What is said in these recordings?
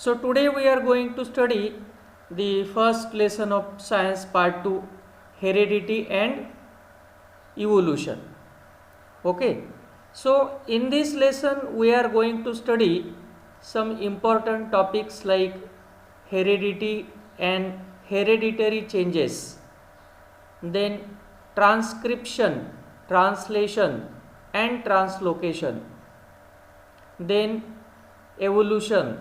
So today we are going to study the first lesson of science part 2, heredity and evolution. Okay, so in this lesson we are going to study some important topics like heredity and hereditary changes, then transcription, translation and translocation, then evolution,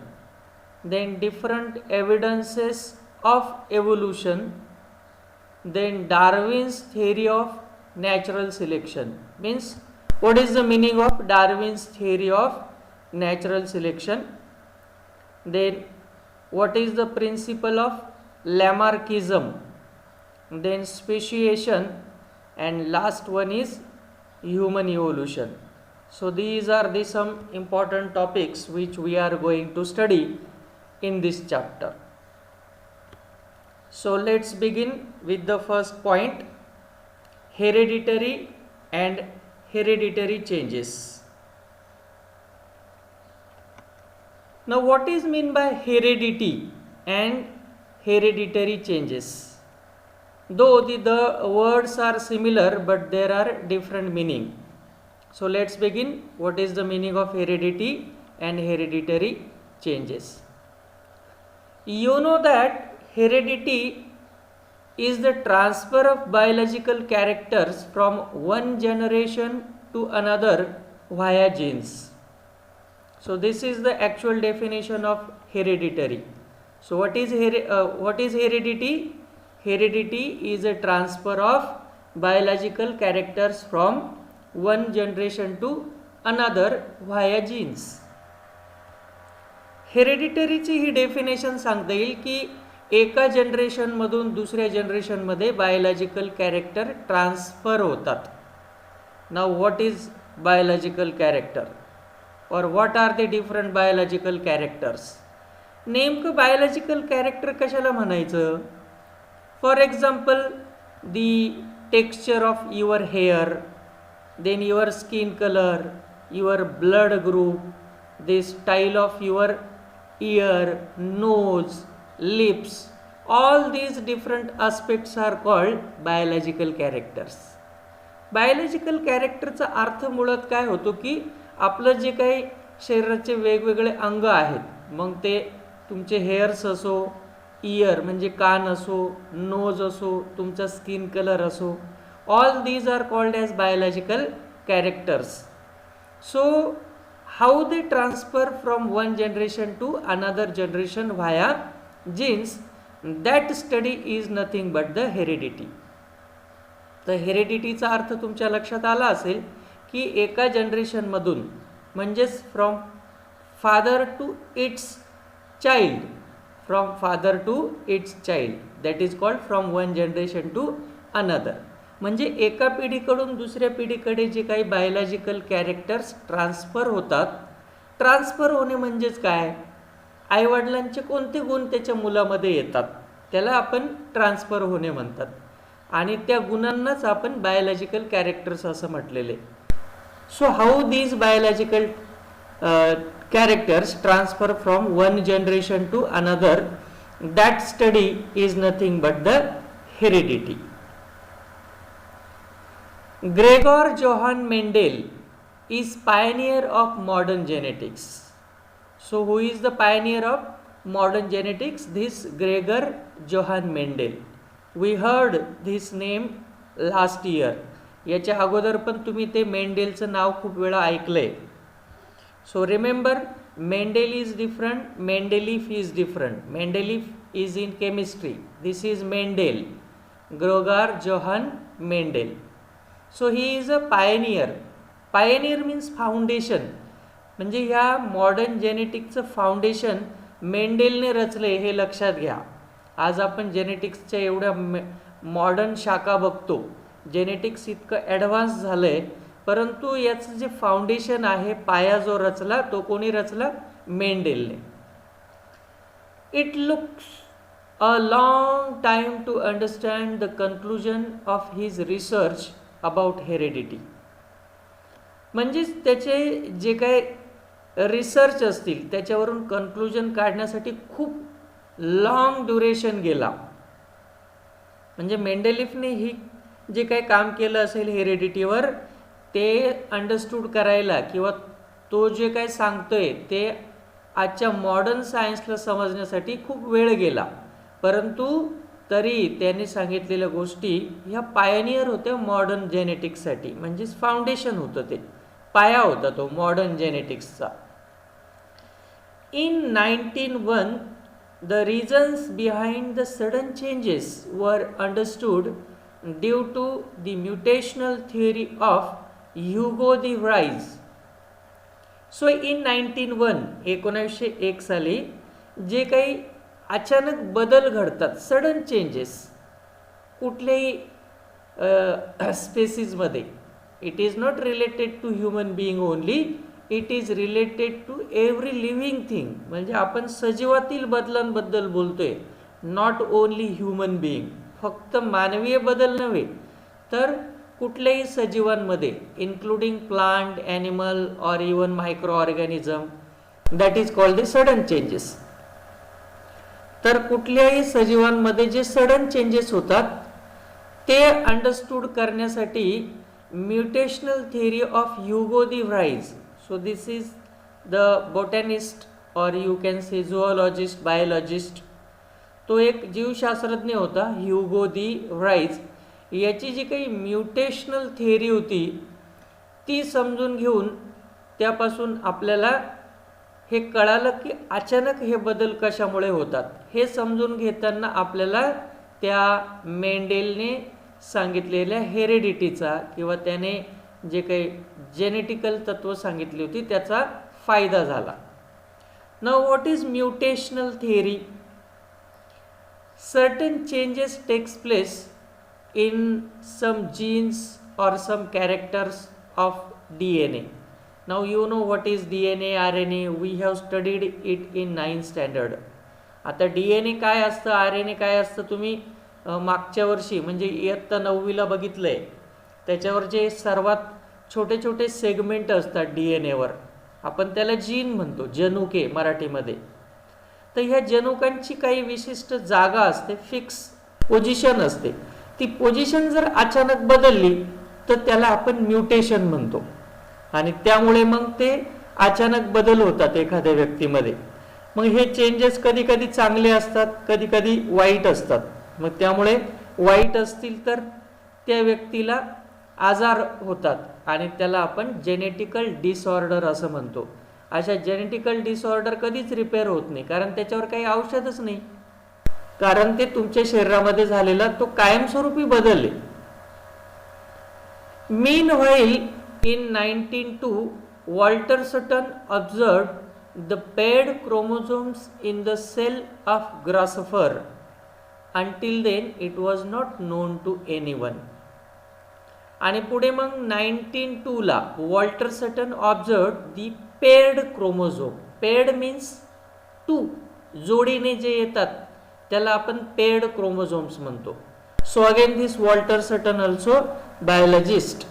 then different evidences of evolution, then Darwin's theory of natural selection. Means, what is the meaning of Darwin's theory of natural selection? Then what is the principle of Lamarckism? Then speciation, and last one is human evolution. So these are the some important topics which we are going to study in this chapter. So let's begin with the first point, hereditary and hereditary changes. Now what is meant by heredity and hereditary changes? Though the words are similar but there are different meaning. So let's begin. What is the meaning of heredity and hereditary changes? You know that heredity is the transfer of biological characters from one generation to another via genes. So this is the actual definition of hereditary. So what is heredity? Heredity is a transfer of biological characters from one generation to another via genes. हेरिडिटरीची ही definition सांगता येईल की एका जनरेशनमधून दुसऱ्या जनरेशनमध्ये biological character transfer होतात. Now what is biological character और what are the different biological characters? नेमकं बायोलॉजिकल कॅरेक्टर कशाला म्हणायचं? For example the texture of your hair, then your skin colour, your blood group, the style of your ear, nose, lips, all these different aspects are called biological characters. Biological कॅरेक्टरचा अर्थ मुळात काय होतो की आपलं जे काही शरीराचे वेगवेगळे अंग आहेत, मग ते तुमचे हेअर्स असो, इयर म्हणजे कान असो, नोज असो, तुमचा स्किन कलर असो, all these are called as biological characters. So how they transfer from one generation to another generation via genes, that study is nothing but the heredity. तर हेरिडिटीचा अर्थ तुमच्या लक्षात आला असेल की एका जनरेशन मधून म्हणजेच from father to its child, from father to its child, that is called from one generation to another. म्हणजे एका पिढीकडून दुसऱ्या पिढीकडे जे काही बायोलॉजिकल कॅरेक्टर्स ट्रान्सफर होतात. ट्रान्सफर होणे म्हणजेच काय? आईवडिलांचे कोणते गुण त्याच्या मुलामध्ये येतात त्याला आपण ट्रान्सफर होणे म्हणतात, आणि त्या गुणांनाच आपण बायोलॉजिकल कॅरेक्टर्स असं म्हटलेले. So how these biological characters transfer from one generation to another, that study is nothing but the heredity. Gregor Johann Mendel is pioneer of modern genetics. So who is the pioneer of modern genetics? This Gregor Johann Mendel. We heard this name last year. याच्या अगोदर पण तुम्ही ते मेंडेलचं नाव खूप वेळा ऐकलंय. So remember, Mendel is different, Mendeleev is different. Mendeleev is in chemistry. This is Mendel, Gregor Johann Mendel. So he is a Pioneer. Pioneer means foundation. म्हणजे ह्या मॉडर्न जेनेटिक्सचं फाउंडेशन मेंडेलने रचले हे लक्षात घ्या. आज आपण जेनेटिक्सच्या एवढ्या मॉडर्न शाखा बघतो, जेनेटिक्स इतकं ॲडव्हान्स झालं आहे, परंतु याचं जे फाउंडेशन आहे, पाया जो रचला तो कोणी रचला? मेंडेलने. It looks a long time to understand the conclusion of his research about heredity. म्हणजेच त्याचे जे काही रिसर्च असतील त्याच्यावरून कन्क्लुजन काढण्यासाठी खूप लॉंग ड्युरेशन गेला. म्हणजे मेंडेलिफने ही जे काही काम केलं असेल हेरिडिटीवर ते अंडरस्टूड करायला किंवा तो जे काही सांगतोय ते आजच्या मॉडर्न सायन्सला समजण्यासाठी खूप वेळ गेला. परंतु तरी त्यांनी सांगितलेल्या गोष्टी ह्या पायनियर होत्या मॉडर्न जेनेटिक्ससाठी. म्हणजेच फाउंडेशन होतं, ते पाया होता तो modern जेनेटिक्सचा. In 1901, the reasons behind the sudden changes were understood due to the mutational theory of Hugo de Vries. So in 1901, 1901 साली जे काही अचानक बदल घडतात, सडन चेंजेस कुठल्याही स्पेसिसमध्ये, it is not related to human being only, it is related to every living thing. म्हणजे आपण सजीवातील बदलांबद्दल बोलतोय, नॉट ओनली ह्युमन बिईंग. फक्त मानवीय बदल नव्हे तर कुठल्याही सजीवांमध्ये, including plant, animal or even micro organism, that is called the sudden changes. तर कुठल्याही सजीवांमध्ये जे सडन चेंजेस होतात ते अंडरस्टूड करण्यासाठी mutational theory of Hugo de Vries. So this is the botanist or you can say zoologist, biologist. तो एक जीवशास्त्रज्ञ होता ह्युगो दी व्हाईज. याची जी काही म्युटेशनल थिअरी होती ती समजून घेऊन त्यापासून आपल्याला हे कळालं की अचानक हे बदल कशामुळे होतात. हे समजून घेताना आपल्याला त्या मेंडेलने सांगितलेल्या हेरिडिटीचा किंवा त्याने जे काही जेनेटिकल तत्व सांगितली होती त्याचा फायदा झाला. Now what is mutational theory? Certain changes takes place in some genes or some characters of DNA. Now you know what is DNA, RNA. We have studied it in 9th standard. आता DNA काय असतं, RNA काय असतं तुम्ही मागच्या वर्षी म्हणजे इयत्ता 9वीला बघितलंय. त्याच्यावर जे सर्वात छोटे छोटे सेगमेंट असतात DNAवर, आपण त्याला जीन म्हणतो, जनुके मराठीमध्ये. तर ह्या जनुकांची काही विशिष्ट जागा असते, फिक्स पोझिशन असते. ती पोझिशन जर अचानक बदलली तर त्याला आपण म्युटेशन म्हणतो. आणि त्यामुळे मग ते अचानक बदल होतात एखाद्या व्यक्तीमध्ये. मग हे चेंजेस कधी कधी चांगले असतात, कधी कधी वाईट असतात. मग त्यामुळे वाईट असतील तर त्या व्यक्तीला आजार होतात आणि त्याला आपण जेनेटिकल डिसऑर्डर असं म्हणतो. अशा जेनेटिकल डिसऑर्डर कधीच रिपेअर होत नाही, कारण त्याच्यावर काही औषधच नाही, कारण ते तुमच्या शरीरामध्ये झालेला तो कायमस्वरूपी बदल आहे. Meanwhile, in 1902, Walter Sutton observed the paired chromosomes in the cell of grasshopper. Until then, it was not known to anyone. आणि पुढे मग 1902 ला Walter Sutton observed the paired chromosome. Paired means two, जोडीने जे येतात त्याला आपण पेअर्ड क्रोमोझोम्स म्हणतो. So again this Walter Sutton also biologist.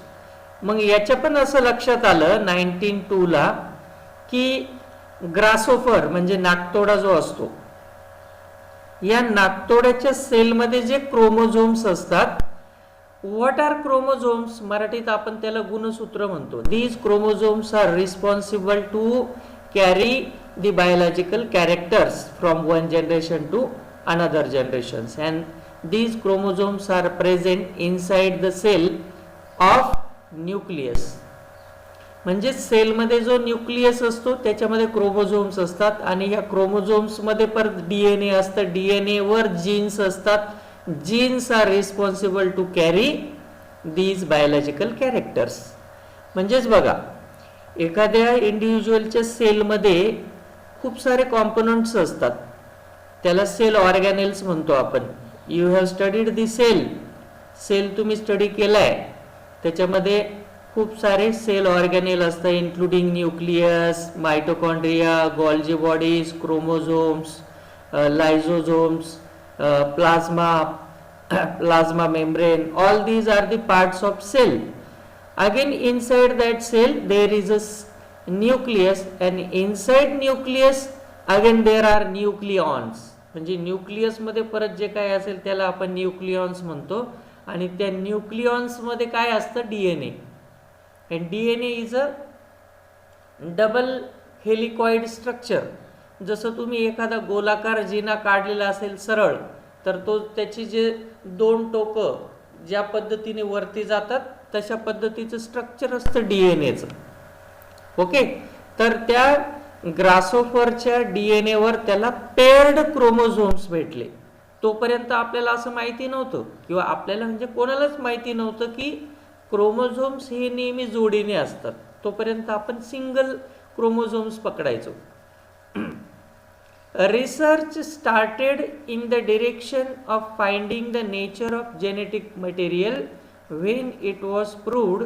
मग याच्या पण असं लक्षात आलं 1902 ला की ग्रासोफर म्हणजे नाकतोडा जो असतो, या नाकतोड्याच्या सेलमध्ये जे क्रोमोझोम्स असतात, व्हॉट आर क्रोमोझोम्स, मराठीत आपण त्याला गुणसूत्र म्हणतो. These chromosomes are responsible to carry the biological characters from one generation to another generations, and these chromosomes are present inside the cell of nucleus. म्हणजे सेलमध्ये जो न्यूक्लियस असतो त्याच्यामध्ये क्रोमोझोम्स असतात आणि ह्या क्रोमोझोम्स मध्ये परत DNA असतं, DNA वर जीन्स असतात. Genes are responsible to carry these biological characters. म्हणजेच बघा, एखाद्या इंडिव्हिज्युअलच्या सेलमध्ये खूप सारे कॉम्पोनंट्स असतात, त्याला सेल ऑर्गॅनेल्स म्हणतो आपण. You have studied the cell. Cell तुम्ही स्टडी केलाय, त्याच्यामध्ये खूप सारे सेल ऑर्गॅनेल असतात, including nucleus, mitochondria, Golgi bodies, chromosomes, lysosomes, plasma membrane. All these are the parts of cell. Again, inside that cell there is a nucleus and inside nucleus again there are nucleons. म्हणजे न्यूक्लियसमध्ये परत जे काय असेल त्याला आपण न्यूक्लिऑन्स म्हणतो. आणि त्या न्यूक्लिऑन्समध्ये काय असतं? DNA. And DNA is a double helicoid structure. जसं तुम्ही एखादा गोलाकार जिना काढलेला असेल सरळ, तर तो त्याची जे दोन टोकं ज्या पद्धतीने वरती जातात तशा पद्धतीचं स्ट्रक्चर असतं DNAचं. ओके. तर त्या ग्रासोफरच्या DNA वर त्याला पेअर्ड क्रोमोझोम्स भेटले. तोपर्यंत आपल्याला असं माहिती नव्हतं, किंवा आपल्याला म्हणजे कोणालाच माहिती नव्हतं की क्रोमोझोम्स हे नेहमी जोडीने असतात. तोपर्यंत आपण सिंगल क्रोमोझोम्स पकडायचो. Research started in the direction of finding the nature of genetic material when it was proved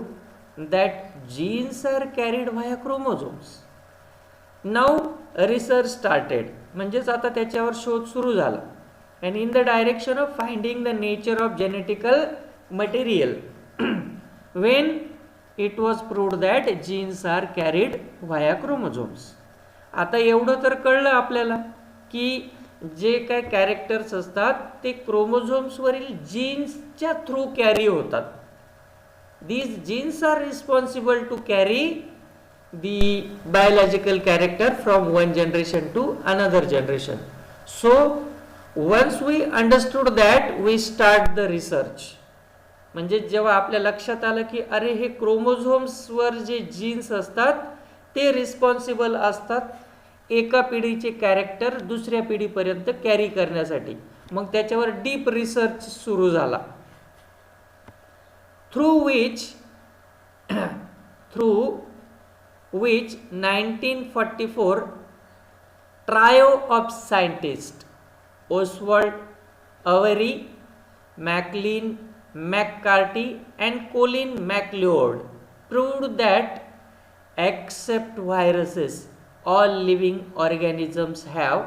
that genes are carried via chromosomes. Now research started म्हणजेच आता त्याच्यावर शोध सुरू झाला. And in the direction of finding the nature of genetical material when it was proved that genes are carried via chromosomes. आता एवढं तर कळलं आपल्याला की जे काय कॅरेक्टर्स असतात ते क्रोमोझोम्सवरील जीन्सच्या थ्रू कॅरी होतात. These genes are responsible to carry the biological character from one generation to another generation. So once we understood that, we start the research. म्हणजे जेव्हा आपल्या लक्षात आलं की अरे हे क्रोमोझोम्सवर जे जीन्स असतात ते रिस्पॉन्सिबल असतात एका पिढीचे कॅरेक्टर दुसऱ्या पिढीपर्यंत कॅरी करण्यासाठी, मग त्याच्यावर डीप रिसर्च सुरू झाला. through which 1944 trio of scientists Oswald Avery, Maclean McCarthy and Colin McLeod proved that except viruses all living organisms have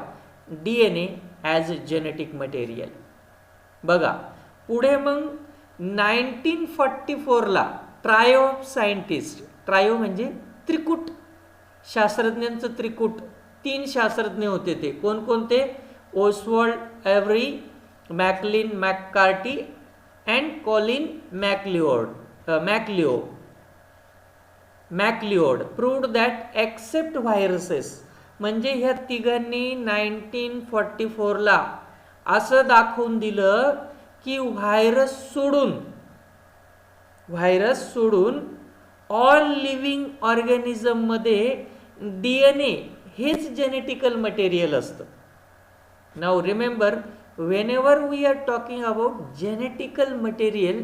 DNA as genetic material. बघा पुढे मग 1944ला ट्रायो ऑफ सायंटिस्ट, ट्रायो म्हणजे त्रिकूट, शास्त्रज्ञांचं त्रिकूट, 3 शास्त्रज्ञ होते ते. कोणकोणते? Oswald Avery, Maclyn McCarty and Colin MacLeod proved that except viruses. म्हणजे ह्या तिघांनी 1944ला असं दाखवून दिलं की व्हायरस सोडून ऑल लिव्हिंग ऑर्गॅनिझम मध्ये DNA हेच जेनेटिकल मटेरियल असतं. Now remember, whenever we are talking about genetical material,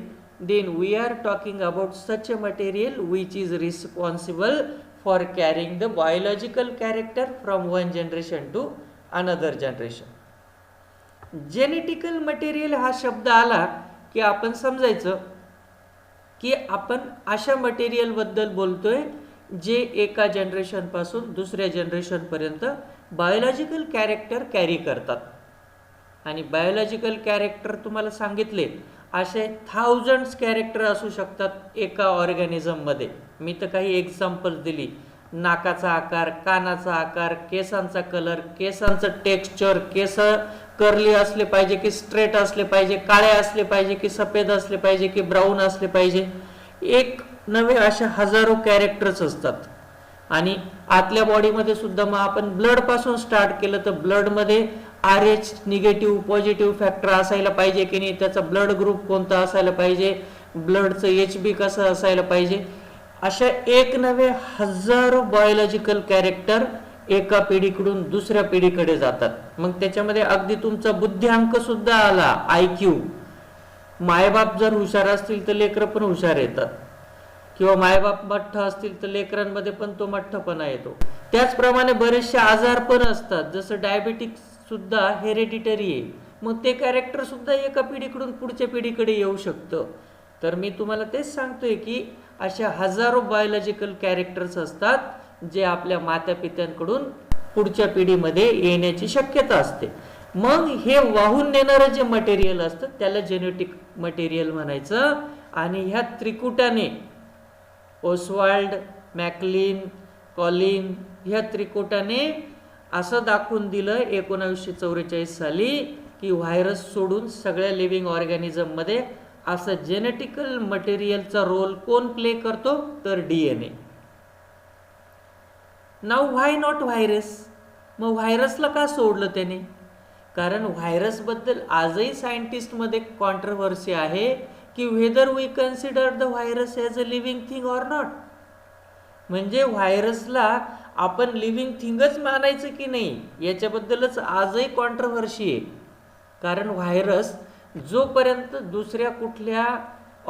then we are talking about such a material which is responsible for carrying the biological character from one generation to another generation. Genetical material हा शब्द आला की आपण समजायचं की आपण अशा material बद्दल बोलतोय जे एका जनरेशन पासून दुसऱ्या जनरेशन पर्यंत बायोलॉजिकल कॅरेक्टर कॅरी करतात. आणि बायोलॉजिकल कॅरेक्टर तुम्हाला सांगितले असे थाउजंड्स कॅरेक्टर असू शकतात एका ऑर्गॅनिझम मध्ये. मी तर काही एक्झाम्पल्स दिली. नाकाचा आकार, कानाचा आकार, केसांचा कलर, केसांचं टेक्स्चर, केस कर्ली असले पाहिजे की स्ट्रेट असले पाहिजे, काळे असले पाहिजे की सफेद असले पाहिजे की ब्राऊन असले पाहिजे, एक नवे अशा हजारो कॅरेक्टर्स असतात. आणि आतल्या बॉडीमध्ये सुद्धा मग आपण ब्लड पासून स्टार्ट केलं तर ब्लड मध्ये RH निगेटिव्ह पॉझिटिव्ह फॅक्टर असायला पाहिजे की नाही, त्याचा ब्लड ग्रुप कोणता असायला पाहिजे, ब्लडचं HB कसं असायला पाहिजे, अशा एक नवे हजारो बायोलॉजिकल कॅरेक्टर एका पिढीकडून दुसऱ्या पिढीकडे जातात. मग त्याच्यामध्ये अगदी तुमचा बुद्ध्यांक सुद्धा आला, IQ. मायबाप जर हुशार असतील तर लेकरं पण हुशार येतात, किंवा मायबाप मठ्ठ असतील तर लेकरांमध्ये पण तो मठ्ठपणा येतो. त्याचप्रमाणे बरेचसे आजार पण असतात, जसं डायबिटिक्स सुद्धा हेरेडिटरी आहे. मग ते कॅरेक्टर सुद्धा एका पिढीकडून पुढच्या पिढीकडे येऊ शकतं. तर मी तुम्हाला तेच सांगतोय की अशा हजारो बायोलॉजिकल कॅरेक्टर्स असतात जे आपल्या मातापित्यांकडून पुढच्या पिढीमध्ये येण्याची शक्यता असते. मग हे वाहून नेणारं जे मटेरियल असतं त्याला जेनेटिक मटेरियल म्हणायचं. आणि ह्या त्रिकुटाने ओसवाल्ड, मॅकलिन, कॉलिन ह्या त्रिकुटाने असं दाखवून दिलं 1944 साली की व्हायरस सोडून सगळ्या लिव्हिंग ऑर्गॅनिझममध्ये असं जेनेटिकल मटेरियलचा रोल कोण प्ले करतो, तर DNA. Now why not virus? मग व्हायरसला का सोडलं त्याने? कारण व्हायरसबद्दल आजही सायंटिस्टमध्ये कॉन्ट्रोवर्सी आहे की whether we consider the virus as a living thing or not. म्हणजे व्हायरसला आपण लिव्हिंग थिंगच मानायचं की नाही याच्याबद्दलच आजही कॉन्ट्रोवर्सी आहे. कारण व्हायरस जोपर्यंत दुसऱ्या कुठल्या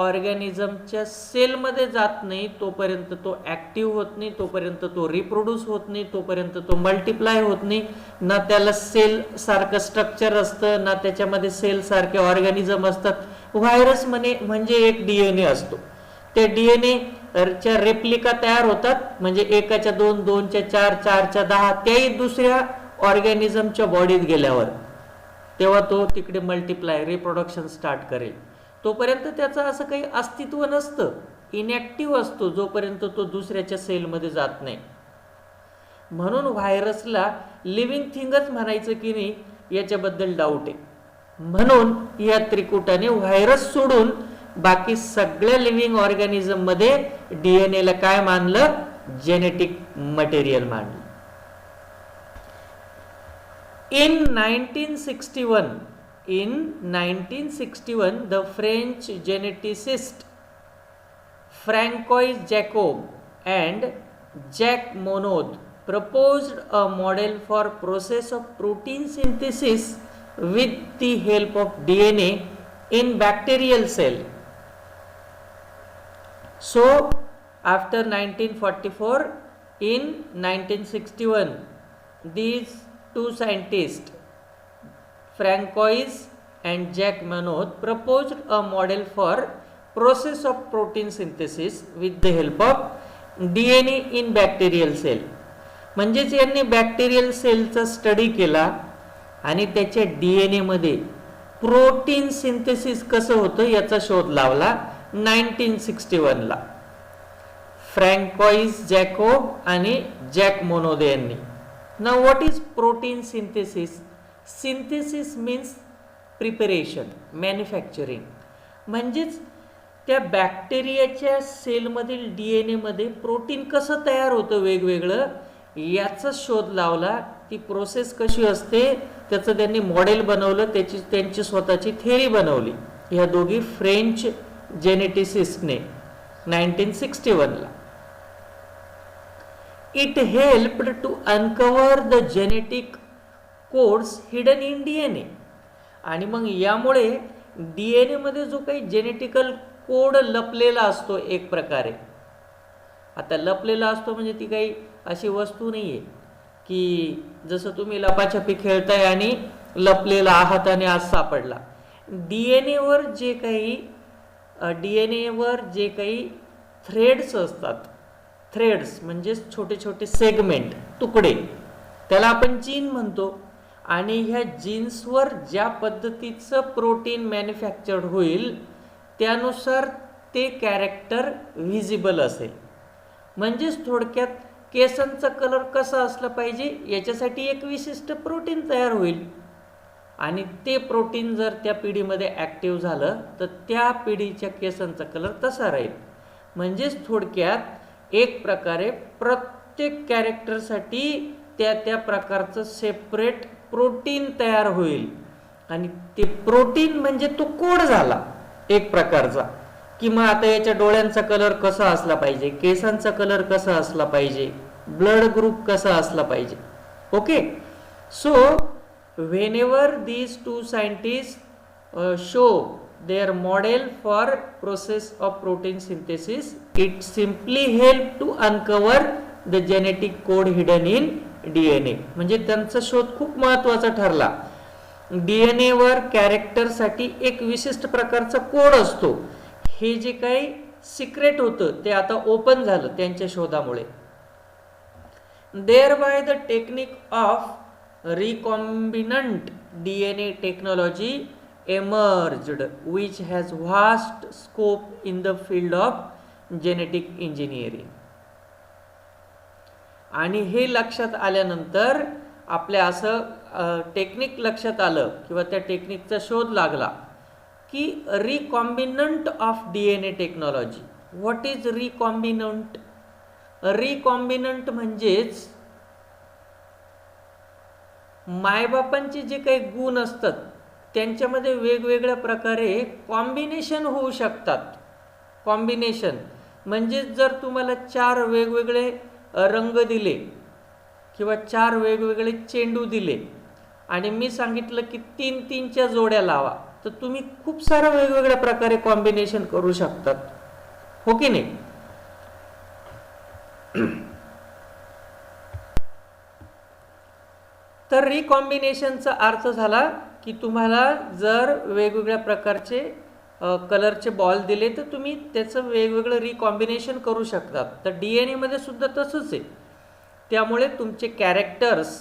ऑर्गॅनिझमच्या सेलमध्ये जात नाही तोपर्यंत तो ॲक्टिव्ह होत नाही, तोपर्यंत तो रिप्रोड्यूस होत नाही, तोपर्यंत तो मल्टिप्लाय होत नाही. ना त्याला सेल सारखं स्ट्रक्चर असतं, ना त्याच्यामध्ये सेल सारखे ऑर्गॅनिझम असतात. व्हायरस म्हणजे एक DNA असतो. त्या DNA च्या रेप्लिका तयार होतात, म्हणजे एकाच्या 2, 2च्या 4, 4च्या 10, त्याही दुसऱ्या ऑर्गॅनिझमच्या बॉडीत गेल्यावर तेव्हा तो तिकडे मल्टिप्लाय रिप्रोडक्शन स्टार्ट करेल. तोपर्यंत त्याचं असं काही अस्तित्व नसतं, इनॅक्टिव्ह असतो जोपर्यंत तो दुसऱ्याच्या सेलमध्ये जात नाही. म्हणून व्हायरसला लिव्हिंग थिंगच म्हणायचं की नाही याच्याबद्दल डाऊट आहे. म्हणून या त्रिकुटाने व्हायरस सोडून बाकी सगळ्या लिव्हिंग ऑर्गॅनिझममध्ये DNA ला काय मानलं, जेनेटिक मटेरियल मानलं. In 1961, the French geneticist Francois Jacob and Jacques Monod proposed a model for process of protein synthesis with the help of DNA in bacterial cell. So, after 1944, in 1961, these two scientists, Francois and Jacques Monod, proposed a model for process of protein synthesis with the help of DNA in bacterial cell. म्हणजेच यांनी bacterial सेलचा study केला आणि त्याच्या DNA मध्ये protein synthesis कसं होतं याचा शोध लावला 1961 ला फ्रँकोइस जॅकोब आणि जॅक मोनोद यांनी. Now what is protein synthesis? Synthesis means preparation, manufacturing. म्हणजेच त्या बॅक्टेरियाच्या सेलमधील DNA मध्ये प्रोटीन कसं तयार होतं वेगवेगळं याचा शोध लावला. ती प्रोसेस कशी असते त्याचं त्यांनी मॉडेल बनवलं, त्यांची स्वतःची थेअरी बनवली. ह्या दोघी फ्रेंच जेनेटिसिस्टने 1961 ला. It helped to uncover the genetic codes hidden in DNA. आणि मग यामुळे DNA मध्ये जो काही जेनेटिकल कोड लपलेला असतो एक प्रकारे, आता लपलेला असतो म्हणजे ती काही अशी वस्तू नाही आहे की जसं तुम्ही लपाछपी खेळताय आणि लपलेला आहात आणि आज सापडला. DNA वर जे काही थ्रेड्स असतात, थ्रेड्स म्हणजे छोटे छोटे सेगमेंट, तुकडे, त्याला आपण जीन म्हणतो. आणि ह्या जीन्सवर ज्या पद्धतीचं प्रोटीन मॅन्युफॅक्चर्ड होईल त्यानुसार ते कॅरेक्टर व्हिजिबल असेल. म्हणजेच थोडक्यात केसांचा कलर कसा असला पाहिजे याच्यासाठी एक विशिष्ट प्रोटीन तयार होईल आणि ते प्रोटीन जर त्या पिढीमध्ये ॲक्टिव्ह झालं तर त्या पिढीच्या केसांचा कलर तसा राहील. म्हणजेच थोडक्यात एक प्रकारे प्रत्येक कॅरेक्टरसाठी त्या प्रकारचं सेपरेट प्रोटीन तयार होईल आणि ते प्रोटीन म्हणजे तो कोड झाला एक प्रकारचा की मग आता याच्या डोळ्यांचा कलर कसा असला पाहिजे, केसांचा कलर कसा असला पाहिजे, ब्लड ग्रुप कसा असला पाहिजे. Okay, so whenever these two scientist show their model for process of protein synthesis, it simply help to uncover the genetic code hidden in DNA. म्हणजे त्यांचा शोध खूप महत्त्वाचा ठरला. DNA वर कॅरेक्टर साठी एक विशिष्ट प्रकारचा कोड असतो. हे जे काही सिक्रेट होतं ते आता ओपन झालं त्यांच्या शोधामुळे. Thereby the technique of recombinant DNA technology emerged, which has vast scope in the field of genetic engineering. आणि हे लक्षात आल्यानंतर आपल्या असं टेक्निक लक्षात आलं किंवा त्या टेक्निकचा शोध लागला की recombinant of DNA technology. What is recombinant? Recombinant म्हणजेच मायबापांचे जे काही गुण असतात त्यांच्यामध्ये वेगवेगळ्या प्रकारे कॉम्बिनेशन होऊ शकतात. कॉम्बिनेशन म्हणजे जर तुम्हाला 4 वेगवेगळे रंग दिले किंवा 4 वेगवेगळे चेंडू दिले आणि मी सांगितलं की 3-3च्या जोड्या लावा, तर तुम्ही खूप साऱ्या वेगवेगळ्या प्रकारे कॉम्बिनेशन करू शकतात, हो की नाही? तर रिकॉम्बिनेशनचा अर्थ झाला की तुम्हाला जर वेगवेगळ्या प्रकारचे कलरचे बॉल दिले तर तुम्ही त्याचं वेगवेगळं रिकॉम्बिनेशन करू शकतात. तर DNA मध्ये सुद्धा तसंच आहे. त्यामुळे तुमचे कॅरेक्टर्स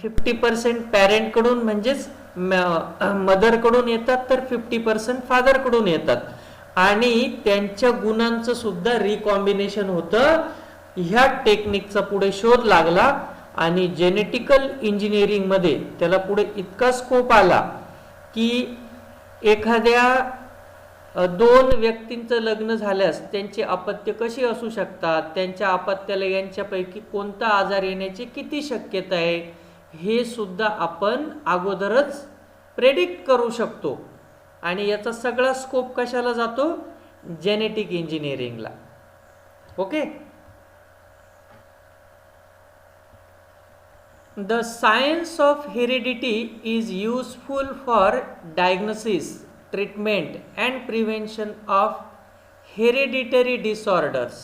50% पॅरेंटकडून म्हणजेच मदरकडून येतात, तर 50% फादरकडून येतात आणि त्यांच्या गुणांचं सुद्धा रिकॉम्बिनेशन होतं. ह्या टेक्निकचा पुढे शोध लागला आणि जेनेटिकल इंजिनिअरिंगमध्ये त्याला पुढे इतका स्कोप आला की एखाद्या 2 व्यक्तींचं लग्न झाल्यास त्यांची अपत्य कशी असू शकतात, त्यांच्या अपत्याला यांच्यापैकी कोणता आजार येण्याची किती शक्यता आहे, हे सुद्धा आपण अगोदरच प्रेडिक्ट करू शकतो. आणि याचा सगळा स्कोप कशाला जातो? जेनेटिक इंजिनिअरिंगला. Okay. The science of heredity is useful for diagnosis, treatment and prevention of hereditary disorders,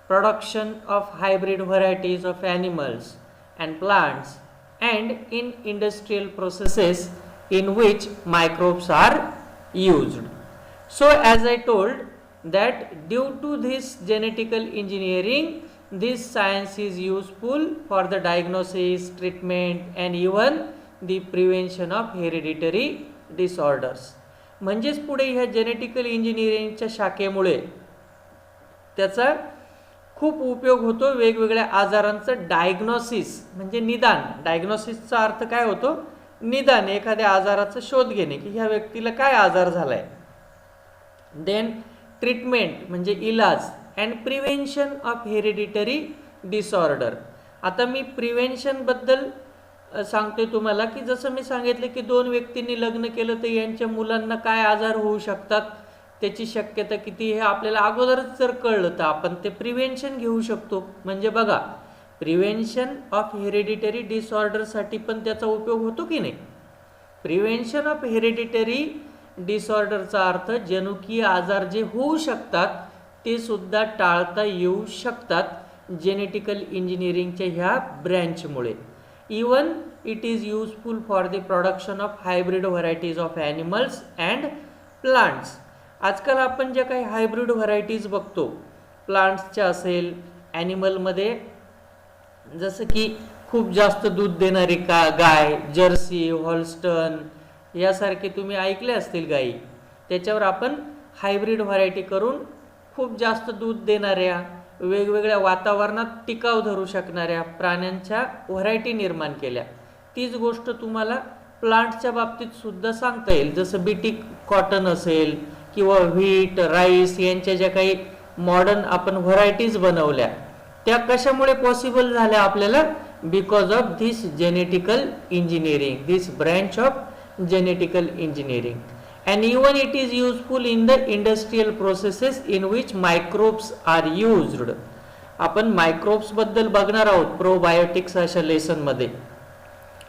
production of hybrid varieties of animals and plants, and in industrial processes in which microbes are used. So as I told that due to this genetical engineering, this science is useful for the diagnosis, treatment and even the prevention of hereditary disorders. म्हणजेच पुढे ह्या genetical इंजिनिअरिंगच्या शाखेमुळे त्याचा खूप उपयोग होतो वेगवेगळ्या आजारांचं डायग्नोसिस म्हणजे निदान. डायग्नोसिसचा अर्थ काय होतो? निदान, एखाद्या आजाराचा शोध घेणे की ह्या व्यक्तीला काय आजार झालाय. देन ट्रीटमेंट म्हणजे इलाज and prevention of hereditary disorder. आता मी प्रिव्हेन्शनबद्दल सांगतोय तुम्हाला की जसं मी सांगितलं की 2 व्यक्तींनी लग्न केलं तर यांच्या मुलांना काय आजार होऊ शकतात, त्याची शक्यता किती, हे आपल्याला अगोदरच जर कळलं तर आपण ते प्रिव्हेन्शन घेऊ शकतो. म्हणजे बघा, प्रिव्हेन्शन ऑफ हेरिडिटरी डिसऑर्डरसाठी पण त्याचा उपयोग होतो की नाही. प्रिव्हेन्शन ऑफ हेरिडिटरी डिसऑर्डरचा अर्थ जनुकीय आजार जे होऊ शकतात ते सुद्धा टाळता येऊ शकतात जेनेटिकल इंजिनिअरिंगच्या ह्या ब्रँचमुळे. Even it is useful for the production of hybrid varieties of animals and plants. आजकाल आपण ज्या काही हायब्रिड व्हरायटीज बघतो, प्लांट्सच्या असेल, ॲनिमलमध्ये जसं की खूप जास्त दूध देणारी गाय, जर्सी, हॉल्स्टन यासारखे तुम्ही ऐकले असतील गायी, त्याच्यावर आपण हायब्रिड व्हरायटी करून खूप जास्त दूध देणाऱ्या, वेगवेगळ्या वातावरणात टिकाव धरू शकणाऱ्या प्राण्यांच्या व्हरायटी निर्माण केल्या. तीच गोष्ट तुम्हाला प्लांट्सच्या बाबतीत सुद्धा सांगता येईल. जसं बीटी कॉटन असेल किंवा व्हीट, राईस यांच्या ज्या काही मॉडर्न आपण व्हरायटीज बनवल्या, त्या कशामुळे पॉसिबल झाल्या आपल्याला? Because of this genetical engineering, this branch of genetical engineering. And even it is useful in the industrial processes in which microbes are used. आपण मायक्रोब्स बद्दल बघणार आहोत प्रोबायोटिक्स अशा लेसन मध्ये.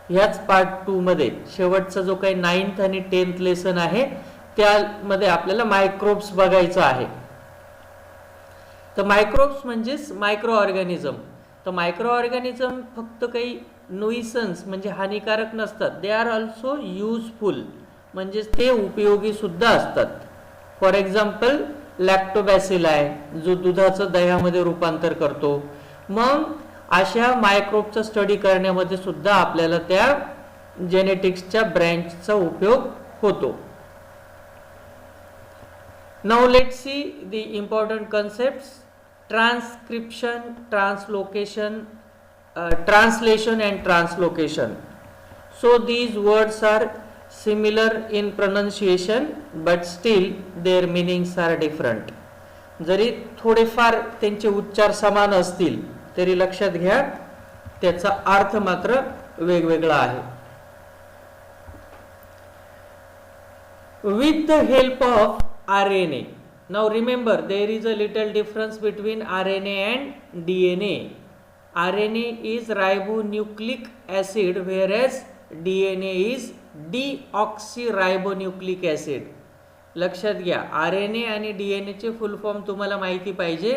ह्याच पार्ट 2 मध्ये शेवटचा जो काही 9th आणि 10th लेसन आहे त्यामध्ये आपल्याला मायक्रोब्स बघायचं आहे. तर मायक्रोब्स म्हणजेच मायक्रो ऑर्गॅनिझम. तर मायक्रो ऑर्गॅनिझम फक्त काही नुइसन्स म्हणजे हानिकारक नसतात, दे आर ऑल्सो युजफुल म्हणजेच ते उपयोगी सुद्धा असतात. फॉर एक्झाम्पल लॅक्टोबॅसिलाई जो दुधाचं दह्यामध्ये रूपांतर करतो. मग अशा मायक्रोबचा स्टडी करण्यामध्ये सुद्धा आपल्याला त्या जेनेटिक्सच्या ब्रँचचा उपयोग होतो. Now let's see the important concepts. transcription, translation and translocation. So these words are similar in pronunciation but still their meanings are different. जरी थोडेफार त्यांचे उच्चार समान असतील तरी लक्षात घ्या त्याचा अर्थ मात्र वेगवेगळा आहे. With the help of RNA. Now remember there is a little difference between RNA and DNA. RNA is ribonucleic acid whereas DNA is deoxyribonucleic acid. लक्षात घ्या RNA आणि DNA चे फुल फॉर्म तुम्हाला माहिती पाहिजे.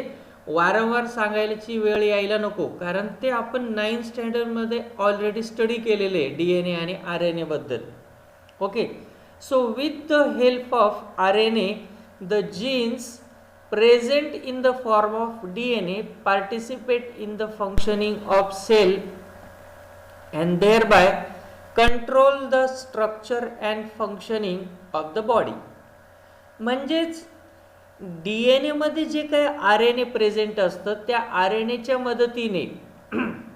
वारंवार सांगायची वेळ यायला नको कारण ते आपण 9th स्टँडर्ड मध्ये ऑलरेडी स्टडी केलेले DNA आणि RNA बद्दल. Okay, so with the help of RNA the genes present in the form of DNA participate in the functioning of cell and thereby control the structure and functioning of the body. म्हणजेच DNA मध्ये जे काही RNA present असतं त्या RNAच्या मदतीने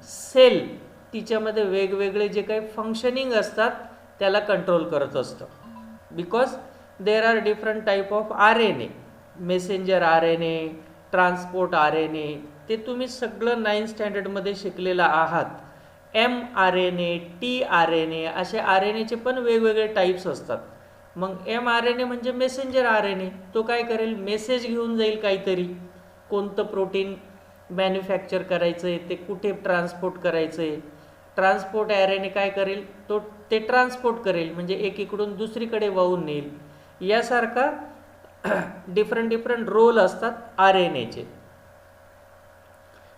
sale तिच्यामध्ये वेगवेगळे जे काही फंक्शनिंग असतात त्याला कंट्रोल करत असतं. Because there are different type of RNA, messenger RNA, transport RNA, ते तुम्ही सगळं 9th स्टँडर्डमध्ये शिकलेलं आहात. mRNA, tRNA असे RNAचे पण वेगवेगळे टाईप्स असतात. मग mRNA म्हणजे मेसेंजर RNA, तो काय करेल मेसेज घेऊन जाईल काहीतरी, कोणतं प्रोटीन मॅन्युफॅक्चर करायचं आहे ते कुठे ट्रान्सपोर्ट करायचं आहे. ट्रान्सपोर्ट RNA काय करेल तो ते ट्रान्सपोर्ट करेल म्हणजे एकीकडून दुसरीकडे वाहून नेईल. यासारखा डिफरंट रोल असतात RNAचे.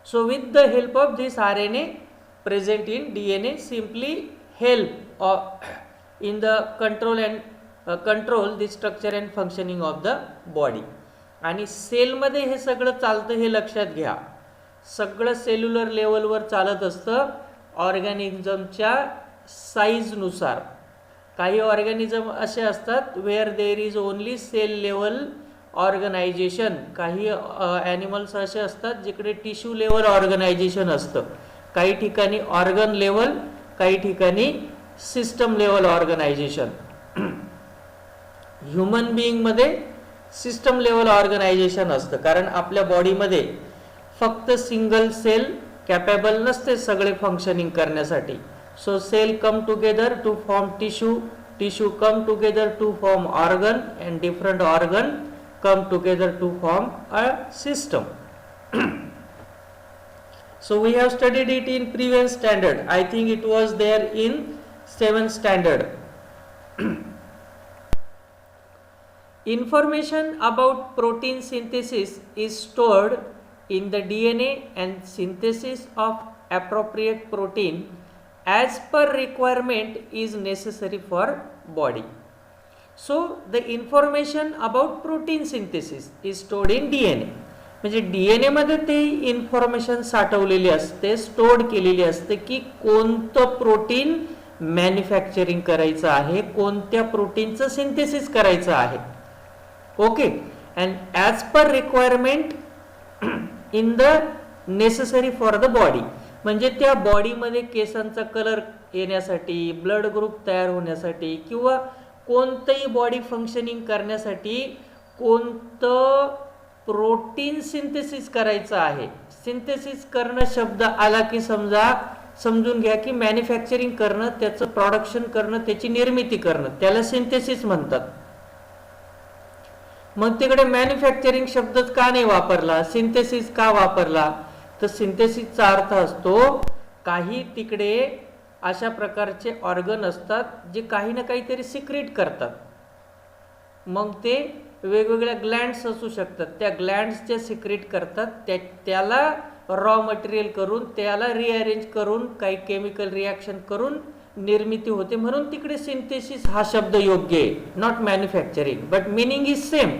So with the help of this RNA present in DNA simply help in the control the structure and functioning of the body. आणि सेलमध्ये हे सगळं चालतं हे लक्षात घ्या. सगळं सेल्युलर लेवलवर चालत असतं ऑर्गॅनिझमच्या साईजनुसार. काही ऑर्गॅनिझम असे असतात where there is only cell level organisation, काही ॲनिमल्स असे असतात जिकडे टिश्यू लेवल ऑर्गनायझेशन असतं, काही ठिकाणी ऑर्गन लेवल, काही ठिकाणी सिस्टम लेवल ऑर्गनायझेशन. ह्युमन बिईंगमध्ये सिस्टम लेवल ऑर्गनायझेशन असतं कारण आपल्या बॉडीमध्ये फक्त सिंगल सेल कॅपेबल नसते सगळे फंक्शनिंग करण्यासाठी. So cell come together to form tissue come together to form organ and different organ come together to form a system. So we have studied it in previous standard. I think it was there in 7th standard. Information about protein synthesis is stored in the DNA and synthesis of appropriate protein as per requirement is necessary for body. So the information about protein synthesis is stored in DNA. म्हणजे DNA मध्ये ते information साठवलेली असते, stored केलेली असते की कोणतं protein manufacturing करायचं आहे, कोणत्या प्रोटीनचं सिंथेसिस करायचं आहे. Okay, and as per requirement in the necessary for the body. म्हणजे त्या बॉडीमध्ये केसांचा कलर येण्यासाठी, ब्लड ग्रुप तयार होण्यासाठी किंवा कोणतंही बॉडी फंक्शनिंग करण्यासाठी कोणतं प्रोटीन सिंथेसिस करायचं आहे. सिंथेसिस करणं शब्द आला की समजून घ्या की मॅन्युफॅक्चरिंग करणं, त्याचं प्रोडक्शन करणं, त्याची निर्मिती करणं, त्याला सिंथेसिस म्हणतात. मग तिकडे मॅन्युफॅक्चरिंग शब्दच का नाही वापरला, सिंथेसिस का वापरला? तर सिंथेसिसचा अर्थ असतो काही तिकडे अशा प्रकारचे ऑर्गन असतात जे काही ना काहीतरी सिक्रेट करतात. मग ते वेगवेगळ्या ग्लँड्स असू शकतात, त्या ग्लँड्सच्या सिक्रेट करतात, त्याला रॉ मटेरियल करून त्याला रिअरेंज करून काही केमिकल रिॲक्शन करून निर्मिती होते. म्हणून तिकडे सिंथेसिस हा शब्द योग्य आहे, not manufacturing, but meaning is same.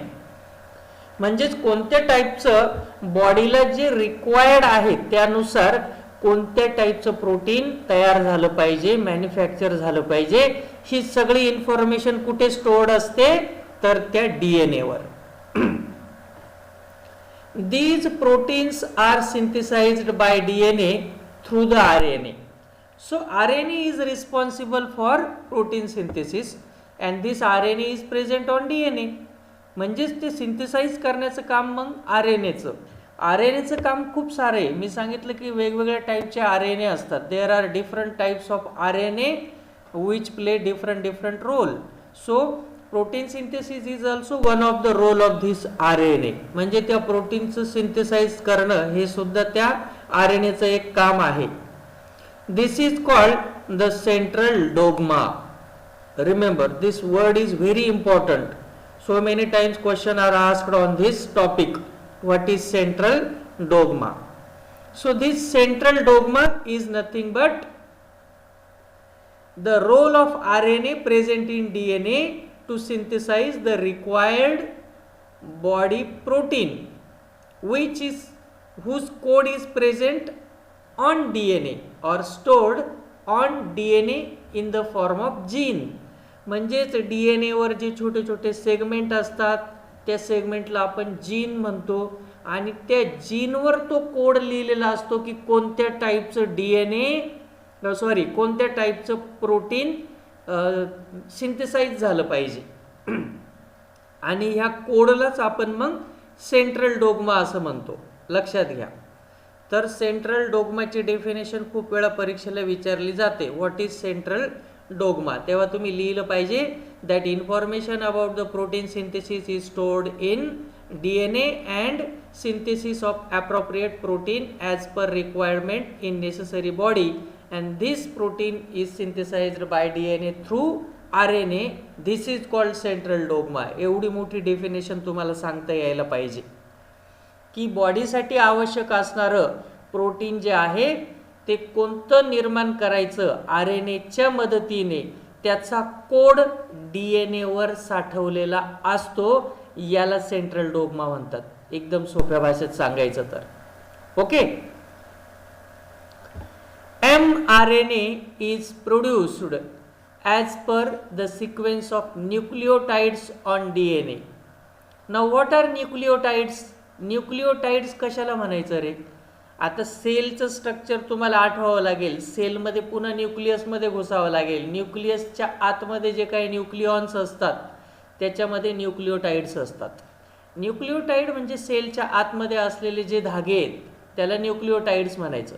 म्हणजेच कोणत्या टाईपचं बॉडीला जे रिक्वायर्ड आहे त्यानुसार कोणत्या टाईपचं प्रोटीन तयार झालं पाहिजे, मॅन्युफॅक्चर झालं पाहिजे, ही सगळी इन्फॉर्मेशन कुठे स्टोर्ड असते तर त्या DNA वर. these proteins are synthesized by DNA through the RNA. So RNA is responsible for protein synthesis and this RNA is present on DNA. म्हणजेच ते सिंथेसाइज करण्याचं काम मग RNAचं. RNAचं काम खूप सारं आहे. मी सांगितलं की वेगवेगळ्या टाईपचे RNA असतात. There are different types of RNA which play different role. So protein synthesis is also one of the role of this RNA. म्हणजे त्या प्रोटीनचं सिंथेसाइज करणं हे सुद्धा त्या RNAचं एक काम आहे. This is called the central dogma. Remember, this word is very important. So many times questions are asked on this topic. What is central dogma? So this central dogma is nothing but the role of RNA present in DNA to synthesize the required body protein, whose code is present on DNA or stored on DNA in the form of gene. म्हणजेच DNA वर जे छोटे छोटे segment असतात त्या सेगमेंटला आपण gene म्हणतो आणि त्या जीनवर तो कोड लिहिलेला असतो की कोणत्या टाईपचं कोणत्या टाईपचं प्रोटीन सिंथेसाइज झालं पाहिजे आणि ह्या कोडलाच आपण मग सेंट्रल डोग्मा असं म्हणतो. लक्षात घ्या. तर सेंट्रल डोग्माची डेफिनेशन खूप वेळा परीक्षेला विचारली जाते. What is central dogma? तेव्हा तुम्ही लिहिलं पाहिजे that information about the protein synthesis is stored in DNA and synthesis of appropriate protein as per requirement in necessary body, and this protein is synthesized by DNA through RNA. This is called central dogma. एवढी मोठी definition तुम्हाला सांगता यायला पाहिजे की बॉडीसाठी आवश्यक असणारं प्रोटीन जे आहे ते कोणतं निर्माण करायचं RNAच्या मदतीने त्याचा कोड DNA वर साठवलेला असतो. याला सेंट्रल डोग्मा म्हणतात. एकदम सोप्या भाषेत सांगायचं तर. Okay. mRNA is produced as per the sequence of nucleotides on DNA. Now what are nucleotides? न्यूक्लिओटाइड्स कशाला म्हणायचं रे? आता सेलचं स्ट्रक्चर तुम्हाला आठवावं लागेल. सेलमध्ये पुन्हा न्यूक्लियसमध्ये घुसावं लागेल. न्यूक्लियसच्या आतमध्ये जे काही न्यूक्लिऑन्स असतात त्याच्यामध्ये न्यूक्लिओटाइड्स असतात. न्यूक्लिओटाइड म्हणजे सेलच्या आतमध्ये असलेले जे धागे आहेत त्याला न्यूक्लिओटाइड्स म्हणायचं.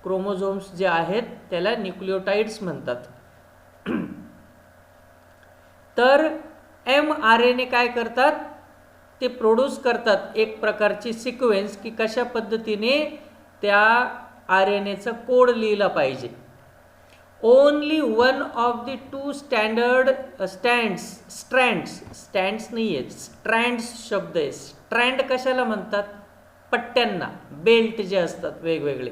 क्रोमोझोम्स जे आहेत त्याला न्यूक्लिओटाइड्स म्हणतात. तर mRNA काय करतात? ते प्रोड्यूस करतात एक प्रकारची सिक्वेन्स की कशा पद्धतीने त्या RNAचा कोड लिहिला पाहिजे. Only one of the two strands नाही आहेत, स्ट्रँड्स शब्द आहे. स्ट्रँड कशाला म्हणतात? पट्ट्यांना. बेल्ट जे असतात वेगवेगळे.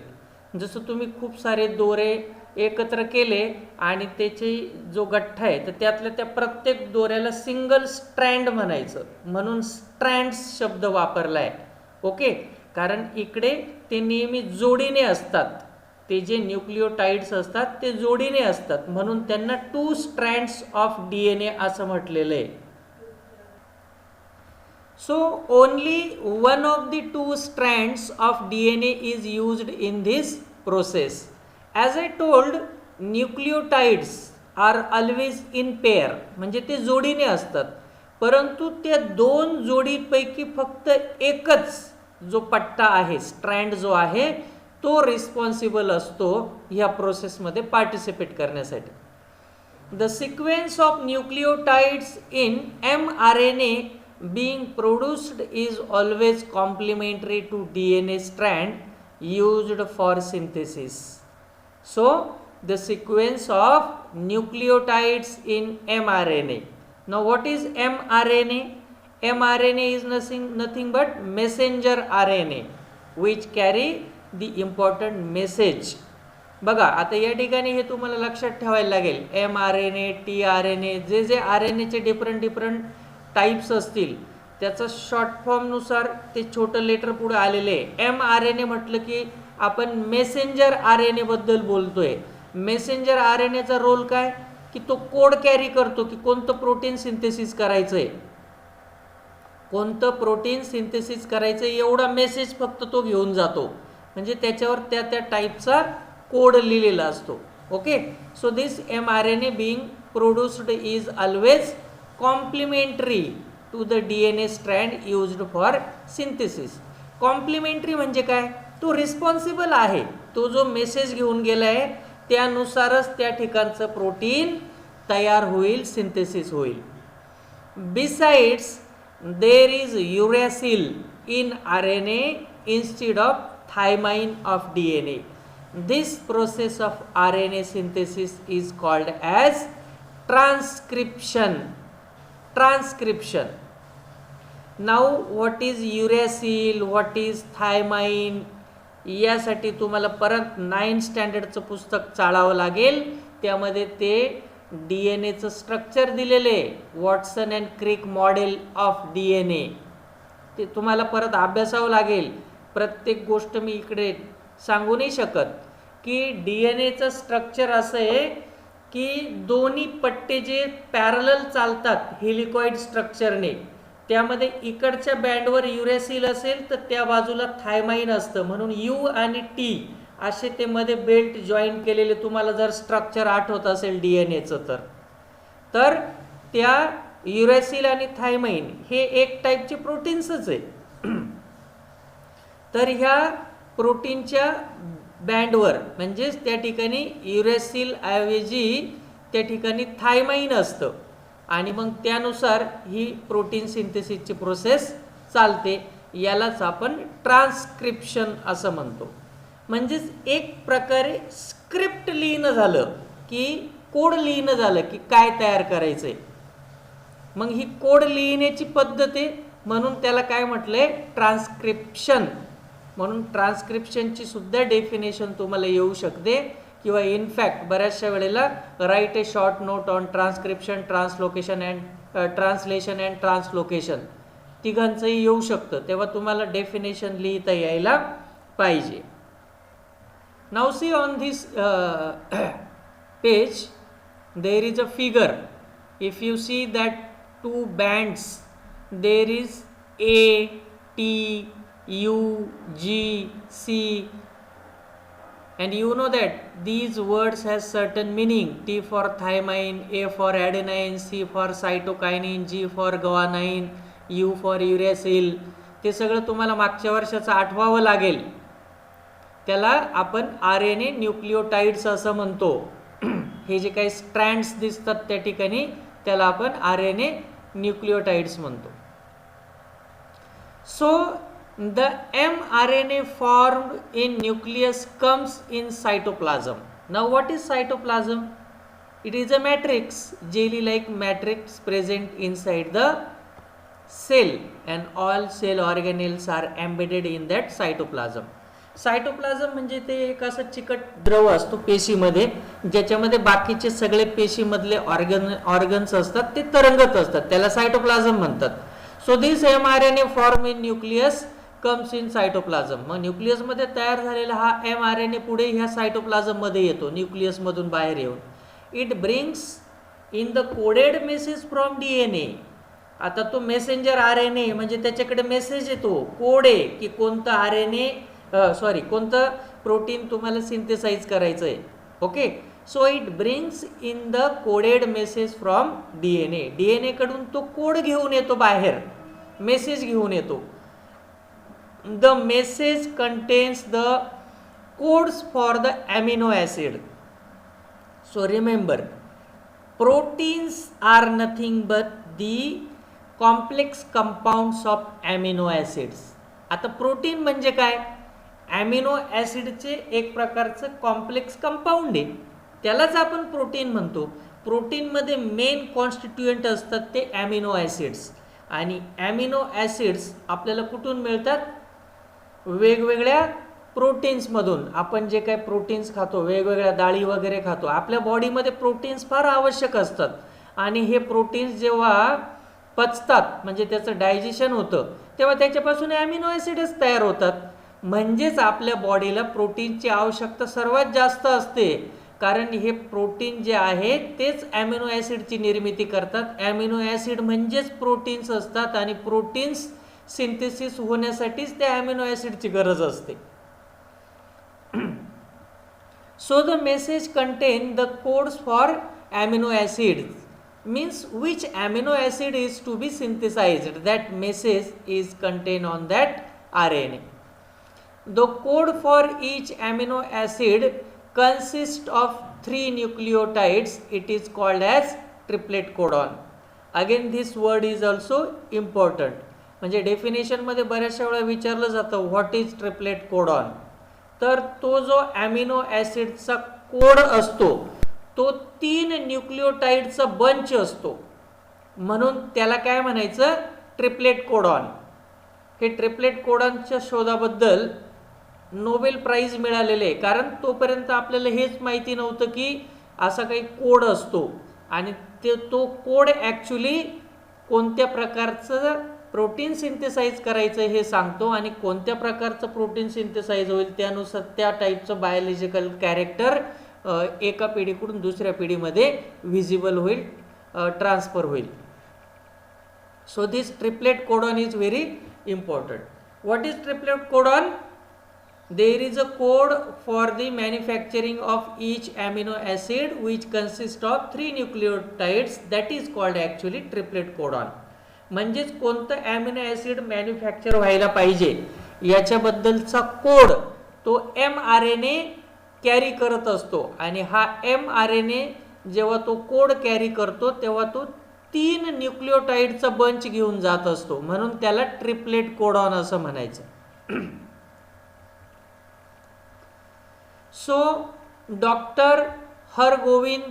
जसं तुम्ही खूप सारे दोरे एकत्र केले आणि त्याची जो गठ्ठा आहे तर त्यातल्या त्या प्रत्येक दोऱ्याला सिंगल स्ट्रँड म्हणायचं. म्हणून स्ट्रँड्स शब्द वापरला आहे. ओके. कारण इकडे ते नेहमी जोडीने असतात. ते जे न्यूक्लिओटाइड्स असतात ते जोडीने असतात म्हणून त्यांना टू स्ट्रँड्स ऑफ DNA असं म्हटलेलं आहे. So only one of the two strands of DNA is used in this process. As I told, nucleotides are always in pair. म्हणजे ते जोडीने असतात. परंतु त्या दोन जोडीपैकी फक्त एकच जो पट्टा आहे, स्ट्रँड जो आहे तो रिस्पॉन्सिबल असतो ह्या प्रोसेसमध्ये पार्टिसिपेट करण्यासाठी. The sequence of nucleotides in mRNA being produced is always complementary to DNA strand used for synthesis. So the sequence of nucleotides in mRNA. Now what is mRNA? mRNA is nothing but messenger RNA which carry the important message. बघा आता या ठिकाणी हे तुम्हाला लक्षात ठेवायला लागेल. mRNA, tRNA जे जे RNAचे डिफरंट टाईप्स असतील त्याचा शॉर्ट फॉर्मनुसार ते छोटं लेटर पुढे आलेले आहे. mRNA म्हटलं की आपण मेसेंजर RNA बद्दल बोलतोय. मेसेंजर RNAचा रोल काय की तो कोड कॅरी करतो की कोणतं प्रोटीन सिंथेसिस करायचं आहे. कोणतं प्रोटीन सिंथेसिस करायचं एवढा मेसेज फक्त तो घेऊन जातो, म्हणजे त्याच्यावर त्या त्या टाईपचा कोड लिहिलेला असतो. Okay, so this mRNA being produced is always complementary to the DNA strand used for synthesis. Complementary म्हणजे काय, तो रिस्पॉन्सिबल आहे, तो जो मेसेज घेऊन गेलाय त्यानुसारच त्या ठिकाणचं प्रोटीन तयार होईल, सिंथेसिस होईल. Besides there is uracil in RNA instead of thymine of DNA. This process of RNA synthesis is called as transcription. Transcription. Now what is uracil, what is thymine, यासाठी तुम्हाला परत 9th स्टँडर्डचं पुस्तक चाळावं लागेल. त्यामध्ये ते DNAचं स्ट्रक्चर दिलेले, Watson and Crick model of DNA, ते तुम्हाला परत अभ्यासावं लागेल. प्रत्येक गोष्ट मी इकडे सांगू नाही शकत की DNAचं स्ट्रक्चर असं आहे की दोन्ही पट्टे जे पॅरलल चालतात हेलिकॉइड स्ट्रक्चरने, त्यामध्ये इकडच्या बँडवर युरॅसिल असेल तर त्या बाजूला थायमाइन असतं, म्हणून U आणि T असे ते मध्ये बेल्ट जॉईन केलेले तुम्हाला जर स्ट्रक्चर आठवत असेल DNAचं तर त्या युरॅसिल आणि थायमाइन हे एक टाईपचे प्रोटीन्सच आहे. तर ह्या प्रोटीनच्या बँडवर म्हणजेच त्या ठिकाणी युरॅसिल ऐवजी त्या ठिकाणी थायमाइन असतं आणि मग त्यानुसार ही प्रोटीन सिंथेसिसची प्रोसेस चालते. यालाच आपण ट्रान्सक्रिप्शन असं म्हणतो. म्हणजेच एक प्रकारे स्क्रिप्ट लिहिणं झालं की कोड लिहिणं झालं की काय तयार करायचंय. मग ही कोड लिहिण्याची पद्धत आहे, म्हणून त्याला काय म्हटलंय, ट्रान्सक्रिप्शन. म्हणून ट्रान्सक्रिप्शनची सुद्धा डेफिनेशन तुम्हाला येऊ शकते, किंवा इनफॅक्ट बऱ्याचशा वेळेला write a short note on transcription, translocation and translation and translocation, तिघांचंही येऊ शकतं. तेव्हा तुम्हाला डेफिनेशन लिहिता यायला पाहिजे. Now see on this page there is a figure. If you see that two bands, there is A, T, U, G, C, and you know that these words has certain meaning. T for thymine, A for adenine, C for cytokinin, G for guanine, U for uracil. ते सगळं तुम्हाला मागच्या वर्षाचं आठवावं लागेल. त्याला आपण RNA nucleotides असं म्हणतो. हे जे काही स्ट्रँड्स दिसतात त्या ठिकाणी त्याला आपण RNA न्यूक्लियोटाइड्स म्हणतो. So the mRNA formed in nucleus comes in cytoplasm. Now what is cytoplasm? It is a matrix, jelly like matrix present inside the cell, and all cell organelles are embedded in that cytoplasm. Cytoplasm म्हणजे ते एक असं चिकट द्रव असतो पेशीमध्ये, ज्याच्यामध्ये बाकीचे सगळे पेशीमधले ऑर्गन्स असतात ते तरंगत असतात, त्याला सायटोप्लाझम म्हणतात. So this mRNA form in nucleus comes in cytoplasm. मग न्यूक्लियसमध्ये तयार झालेला हा mRNA पुढे ह्या सायटोप्लाझममध्ये येतो, न्यूक्लियसमधून बाहेर येऊन. It brings in the coded message from DNA. आता तो मेसेंजर RNA म्हणजे त्याच्याकडे मेसेज येतो, कोड आहे की कोणतं कोणतं प्रोटीन तुम्हाला सिंथेसाइज करायचं आहे. Okay, so it brings in the coded message from DNA. DNA कडून तो कोड घेऊन येतो बाहेर, मेसेज घेऊन येतो. The message contains the codes for the amino acid. So remember, proteins are nothing but the complex compounds of amino acids. आता protein म्हणजे काय, ॲमिनो ॲसिडचे एक प्रकारचं कॉम्प्लेक्स कंपाऊंड आहे, त्यालाच आपण प्रोटीन म्हणतो. प्रोटीनमध्ये मेन कॉन्स्टिट्युएंट असतात ते ॲमिनो ॲसिड्स, आणि ॲमिनो ॲसिड्स आपल्याला कुठून मिळतात, वेगवेगळ्या प्रोटीन्समधून. आपण जे काही प्रोटीन्स खातो, वेगवेगळ्या डाळी वगैरे खातो, आपल्या बॉडीमध्ये प्रोटीन्स फार आवश्यक असतात, आणि हे प्रोटीन्स जेव्हा पचतात म्हणजे त्याचं डायजेशन होतं तेव्हा त्याच्यापासून ॲमिनो ॲसिडच तयार होतात. म्हणजेच आपल्या बॉडीला प्रोटीनची आवश्यकता सर्वात जास्त असते, कारण हे प्रोटीन जे आहे तेच ॲमिनो ॲसिडची निर्मिती करतात. ॲमिनो ॲसिड म्हणजेच प्रोटीन्स असतात आणि प्रोटीन्स सिंथेसिस होण्यासाठीच त्या ॲमिनो ॲसिडची गरज असते. So the message contain the codes for amino acids, means which amino acid is to be synthesized. That message is contained on that RNA. The code for each amino acid consists of 3 nucleotides. It is called as triplet codon. Again this word is also important. म्हणजे definition मध्ये बऱ्याचशा वेळा विचारलं जातं what is triplet codon. तर तो जो amino ॲसिडचा code असतो तो 3 न्यूक्लिओटाइडचा बंच असतो, म्हणून त्याला काय म्हणायचं, ट्रिपलेट कोडॉन. हे ट्रिपलेट कोडॉनच्या शोधाबद्दल नोबेल प्राइज मिळालेले आहे, कारण तोपर्यंत आपल्याला हेच माहिती नव्हतं की असा काही कोड असतो आणि तो कोड ॲक्च्युली कोणत्या प्रकारचं प्रोटीन सिंथेसाइज करायचं हे सांगतो आणि कोणत्या प्रकारचं प्रोटीन सिंथेसाइज होईल त्यानुसार त्या टाईपचं बायोलॉजिकल कॅरेक्टर एका पिढीकडून दुसऱ्या पिढीमध्ये व्हिजिबल होईल, ट्रान्सफर होईल. So this triplet codon is very important. What is triplet codon? There is a code for the manufacturing of each amino acid which consists of 3 nucleotides, that is called actually triplet codon. म्हणजेच कोणतं amino acid manufacture व्हायला पाहिजे याच्याबद्दलचा code तो mRNA carry करत असतो आणि हा mRNA जेव्हा तो कोड कॅरी करतो तेव्हा तो 3 न्यूक्लिओटाइडचा बंच घेऊन जात असतो, म्हणून त्याला ट्रिपलेट कोडॉन असं म्हणायचं. So, Dr. Hargobind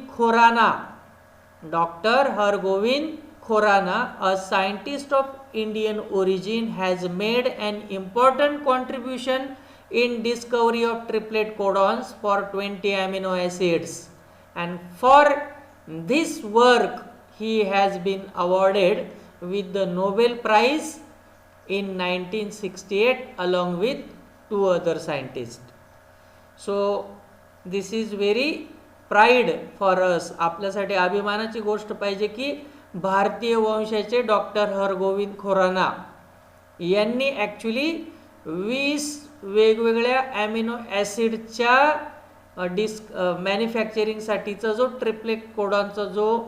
Khorana, a scientist of Indian origin, has made an important contribution in discovery of triplet codons for 20 amino acids, and for this work he has been awarded with the Nobel Prize in 1968 along with 2 other scientists. So this is very pride for us. आपल्यासाठी अभिमानाची गोष्ट पाहिजे की भारतीय वंशाचे doctor Hargovind Khorana यांनी actually 20 वेगवेगळ्या amino ॲसिडच्या मॅन्युफॅक्चरिंगसाठीचा जो ट्रिपलेट कोडॉनचा जो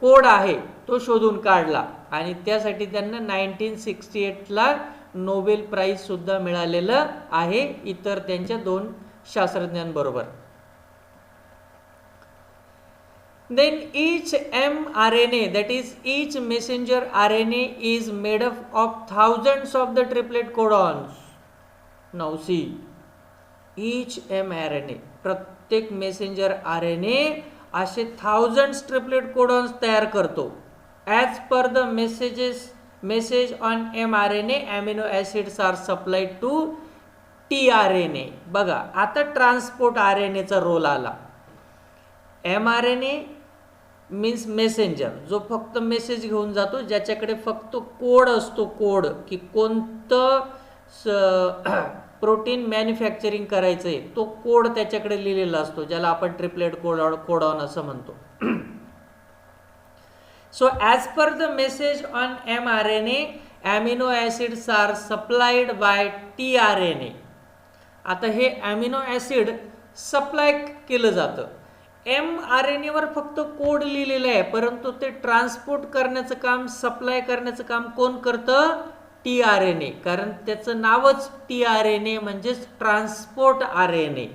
कोड आहे तो शोधून काढला आणि त्यासाठी त्यांना 1968ला नोबेल प्राइज सुद्धा मिळालेलं आहे इतर त्यांच्या 2 शास्त्रज्ञांबरोबर. Then each mRNA, that is each messenger RNA, is made up of thousands of the triplet codons. Now see, each mRNA, प्रत्येक मेसेंजर RNA असे thousands triplet codons तयार करतो. As per the message on mRNA, amino acids are supplied to tRNA. बघा आता transport RNAचा role आला. mRNA means messenger, जो फक्त message घेऊन जातो, ज्याच्याकडे फक्त कोड असतो, कोड की कोणतं प्रोटीन मॅन्युफॅक्चरिंग करायचं आहे तो कोड त्याच्याकडे लिहिलेला असतो, ज्याला आपण ट्रिपलेट कोडॉन असं म्हणतो. So as per the message on mRNA, amino acids are supplied by tRNA. आता हे ॲमिनो ॲसिड सप्लाय केलं जातं. mRNA वर फक्त कोड लिहिलेलं आहे, परंतु ते ट्रान्सपोर्ट करण्याचं काम, सप्लाय करण्याचं काम कोण करतं? tRNA, कारण त्याचं नावच tRNA म्हणजेच ट्रान्सपोर्ट RNA.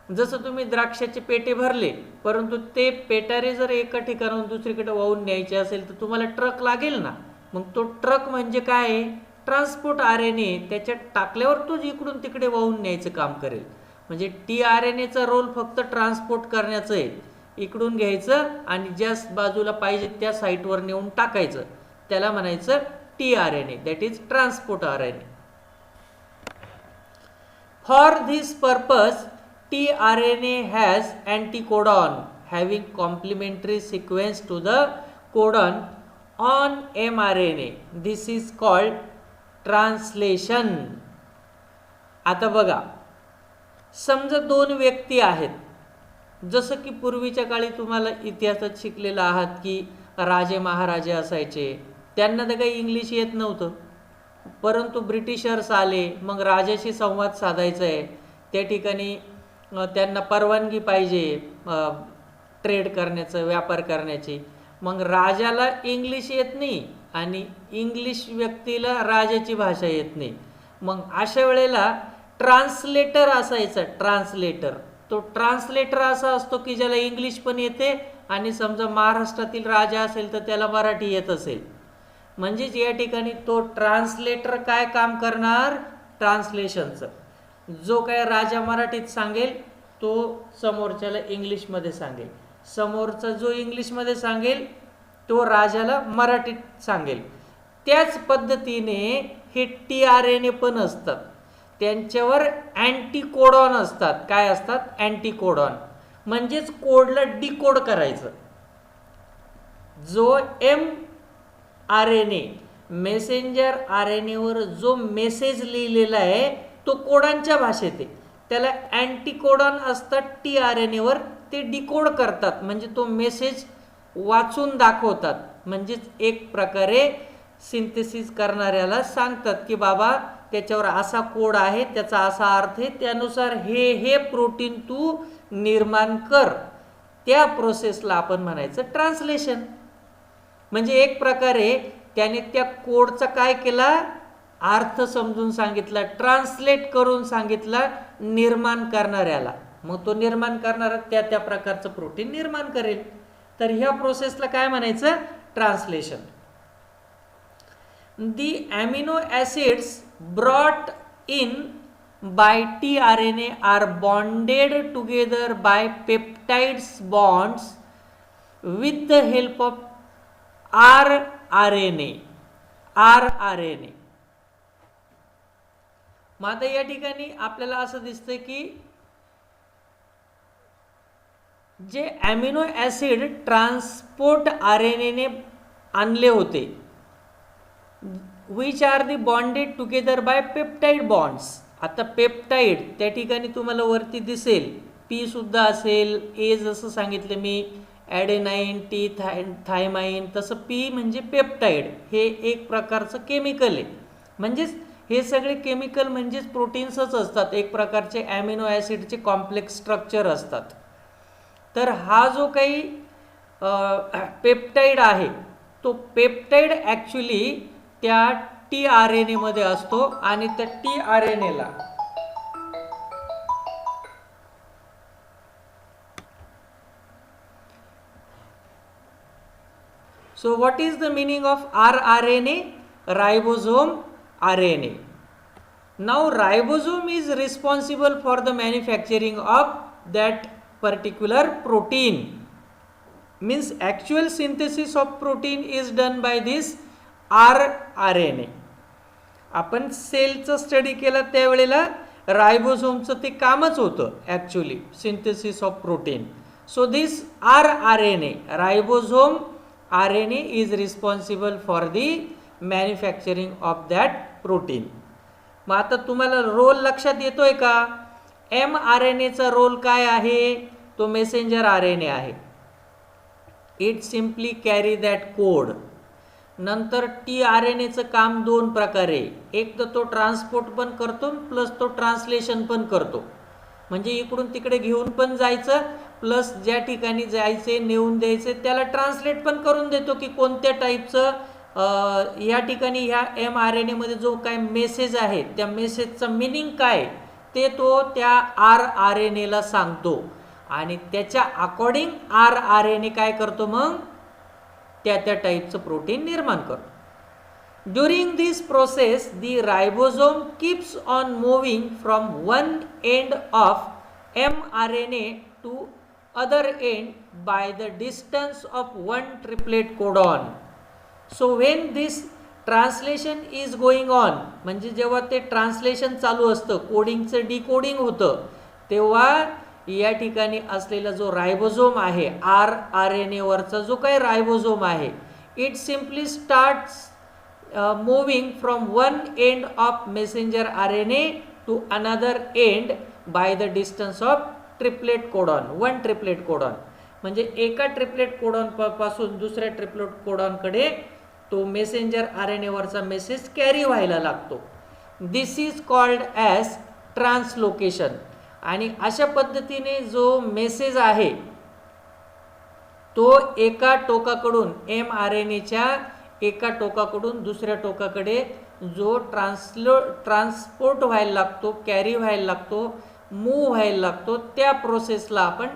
जसं तुम्ही द्राक्षाचे पेटे भरले, परंतु ते पेटारे जर एका ठिकाणाहून दुसरीकडे वाहून न्यायचे असेल तर तुम्हाला ट्रक लागेल ना. मग तो ट्रक म्हणजे काय? Transport RNA. त्याच्यात टाकल्यावर तो इकडून तिकडे वाहून न्यायचं काम करेल. म्हणजे tRNAचा रोल फक्त ट्रान्सपोर्ट करण्याचं आहे, इकडून घ्यायचं आणि ज्या बाजूला पाहिजे त्या साईटवर नेऊन टाकायचं, त्याला म्हणायचं tRNA, that is transport RNA. For this purpose tRNA has anticodon having complementary sequence to the codon on mRNA. This is called translation. आता बघा, समजा 2 व्यक्ती आहेत जसं की पूर्वीच्या काळी तुम्हाला इतिहासात शिकलेला आहात की राजे महाराजे असायचे, त्यांना तर काही इंग्लिश येत नव्हतं, परंतु ब्रिटिशर्स आले, मग राजाशी संवाद साधायचा आहे, त्या ठिकाणी त्यांना परवानगी पाहिजे ट्रेड करण्याचं, व्यापार करण्याची. मग राजाला इंग्लिश येत नाही आणि इंग्लिश व्यक्तीला राजाची भाषा येत नाही. मग अशा वेळेला ट्रान्सलेटर असायचा, ट्रान्सलेटर. तो ट्रान्सलेटर असा असतो की ज्याला इंग्लिश पण येते आणि समजा महाराष्ट्रातील राजा असेल तर त्याला मराठी येत असेल. म्हणजेच या ठिकाणी तो ट्रान्सलेटर काय काम करणार, ट्रान्सलेशनचं. जो काय राजा मराठीत सांगेल तो समोरच्याला इंग्लिशमध्ये सांगेल, समोरचा जो इंग्लिशमध्ये सांगेल तो राजाला मराठीत सांगेल. त्याच पद्धतीने हे TRNA पण असतात, त्यांच्यावर अँटीकोडॉन असतात. काय असतात, अँटीकोडॉन. म्हणजेच कोडला डिकोड करायचं. जो mRNA मेसेंजर RNAवर जो मेसेज लिहिलेला आहे तो कोडांच्या भाषेत आहे, त्याला अँटीकोडॉन असतात TRNAवर, ते डिकोड करतात, म्हणजे तो मेसेज वाचून दाखवतात. म्हणजेच एक प्रकारे सिंथेसिस करणाऱ्याला सांगतात की बाबा त्याच्यावर असा कोड आहे, त्याचा असा अर्थ आहे, त्यानुसार हे प्रोटीन तू निर्माण कर. त्या प्रोसेसला आपण म्हणायचं ट्रान्सलेशन. म्हणजे एक प्रकारे त्याने त्या कोडचा काय केला, अर्थ समजून सांगितला, ट्रान्सलेट करून सांगितला निर्माण करणाऱ्याला. मग तो निर्माण करणारा त्या प्रकारचं प्रोटीन निर्माण करेल. तर ह्या प्रोसेसला काय म्हणायचं, translation. The amino acids brought in by tRNA are bonded together by peptides bonds with the help of rRNA. मग आता या ठिकाणी आपल्याला असं दिसतंय की जे अॅमिनो ॲसिड ट्रान्सपोर्ट RNA ने आणले होते, which are the bonded together by peptide bonds. आता पेप्टाइड त्या ठिकाणी तुम्हाला वरती दिसेल, P सुद्धा असेल, A जसं सांगितलं मी ॲडेनाईन, T थायमाइन, तसं P म्हणजे पेप्टाइड. हे एक प्रकारचं केमिकल आहे. म्हणजेच हे सगळे केमिकल म्हणजेच प्रोटीन्सच असतात, एक प्रकारचे ॲमिनो ॲसिडचे कॉम्प्लेक्स स्ट्रक्चर असतात. तर हा जो काही पेप्टाइड आहे तो पेप्टाइड ॲक्च्युली त्या TRNA मध्ये असतो आणि त्या TRNA ला so what is the meaning of rRNA? Ribosome RNA. Now ribosome is responsible for the manufacturing of that particular protein. Means actual synthesis of protein is done by this rRNA. आपण सेलचं study केला त्यावेळेला रायबोझोमचं ते कामच होतं actually, synthesis of protein. So this rRNA, ribosome RNA is responsible for the manufacturing of that protein. मग आता तुम्हाला role लक्षात येतोय का, mRNAचा रोल काय आहे, तो मेसेंजर RNA आहे. It simply carry that code. नंतर TRNAचं काम दोन प्रकारे, एक तर तो ट्रान्सपोर्ट पण करतो प्लस तो ट्रान्सलेशन पण करतो. म्हणजे इकडून तिकडे घेऊन पण जायचं, प्लस ज्या ठिकाणी जायचे नेऊन द्यायचे त्याला ट्रान्सलेट पण करून देतो की कोणत्या टाईपचं या ठिकाणी ह्या mRNA मध्ये जो काय मेसेज आहे त्या मेसेजचं मिनिंग काय ते तो त्या rRNA ला सांगतो आणि त्याच्या अकॉर्डिंग rRNA काय करतो, मग त्या टाईपचं प्रोटीन निर्माण करतो. During this process the ribosome keeps on moving from one end of mRNA to other end by the distance of one triplet codon. So when this translation is going on, म्हणजे जेव्हा ते translation चालू असतं, कोडिंगचं decoding होतं, तेव्हा या ठिकाणी असलेला जो रायबोझोम आहे rRNA वरचा जो काही रायबोझोम आहे, it simply starts moving from one end of messenger RNA to another end by the distance of triplet codon, one triplet codon. म्हणजे एका ट्रिपलेट कोडॉन पासून दुसऱ्या ट्रिपलेट कोडॉनकडे तो मेसेंजर RNA वरचा मेसेज कॅरी व्हायला लागतो. This is called as translocation. आणि अशा पद्धतीने जो मेसेज आहे तो एका टोकाकडून mRNAच्या एका टोकाकडून दुसऱ्या टोकाकडे जो ट्रान्सपोर्ट व्हायला लागतो, कॅरी व्हायला लागतो, मूव्ह व्हायला लागतो, त्या प्रोसेसला आपण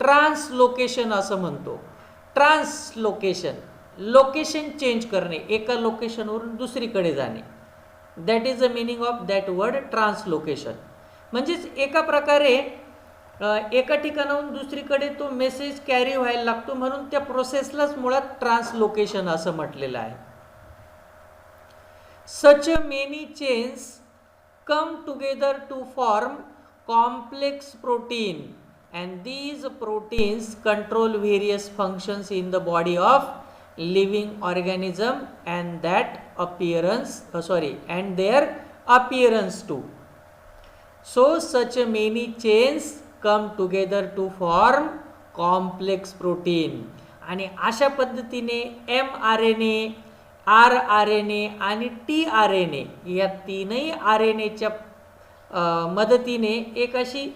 ट्रान्सलोकेशन असं म्हणतो. ट्रान्सलोकेशन, लोकेशन चेंज करणे, एका लोकेशनवरून दुसरीकडे जाणे. That is the meaning of that word translocation. म्हणजेच एका प्रकारे एका ठिकाणाहून दुसरीकडे तो मेसेज कॅरी व्हायला लागतो, म्हणून त्या प्रोसेसलाच मुळात ट्रान्सलोकेशन असं म्हटलेलं आहे. Such many chains come together to form complex protein and these proteins control various functions in the body of living organism and their appearance too. So such many chains come together to form complex protein. आणि अशा पद्धतीने mRNA, rRNA आणि tRNA या तीनही RNAच्या मदतीने एक अशी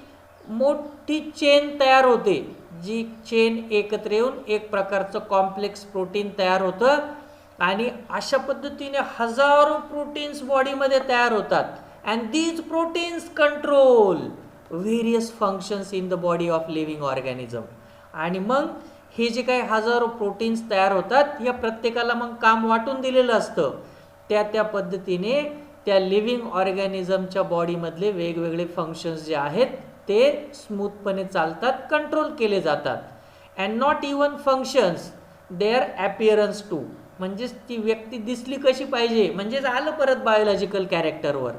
मोठी चेन तयार होते, जी चेन एकत्र येऊन एक प्रकारचं कॉम्प्लेक्स प्रोटीन तयार होतं. आणि अशा पद्धतीने हजारो प्रोटीन्स बॉडीमध्ये तयार होतात. And these proteins control various functions in the body of living organism. आणि मग हे जे काही हजारो प्रोटीन्स तयार होतात, या प्रत्येकाला मग काम वाटून दिलेलं असतं. त्या पद्धतीने त्या लिव्हिंग ऑर्गॅनिझमच्या बॉडीमधले वेगवेगळे फंक्शन्स जे आहेत ते स्मूथपणे चालतात, कंट्रोल केले जातात. And not even functions, their appearance too. म्हणजेच ती व्यक्ती दिसली कशी पाहिजे, म्हणजेच आलं परत बायोलॉजिकल कॅरेक्टरवर.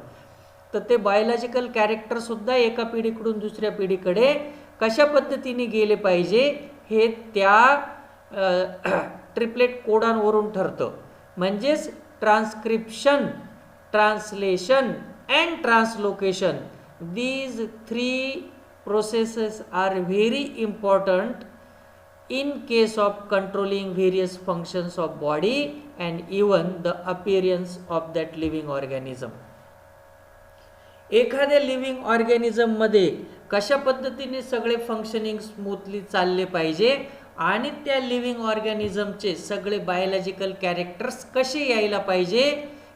तर ते बायोलॉजिकल कॅरेक्टरसुद्धा एका पिढीकडून दुसऱ्या पिढीकडे कशा पद्धतीने गेले पाहिजे हे त्या ट्रिपलेट कोडॉनवरून ठरतं. म्हणजेच transcription, translation and translocation, these three processes are very important in case of controlling various functions of body and even the appearance of that living organism. एखाद्या लिव्हिंग ऑर्गॅनिझम मध्ये कशा पद्धतीने सगळे फंक्शनिंग स्मूथली चालले पाहिजे आणि त्या लिव्हिंग ऑर्गॅनिझमचे सगळे बायोलॉजिकल कॅरेक्टर्स कसे यायला पाहिजे,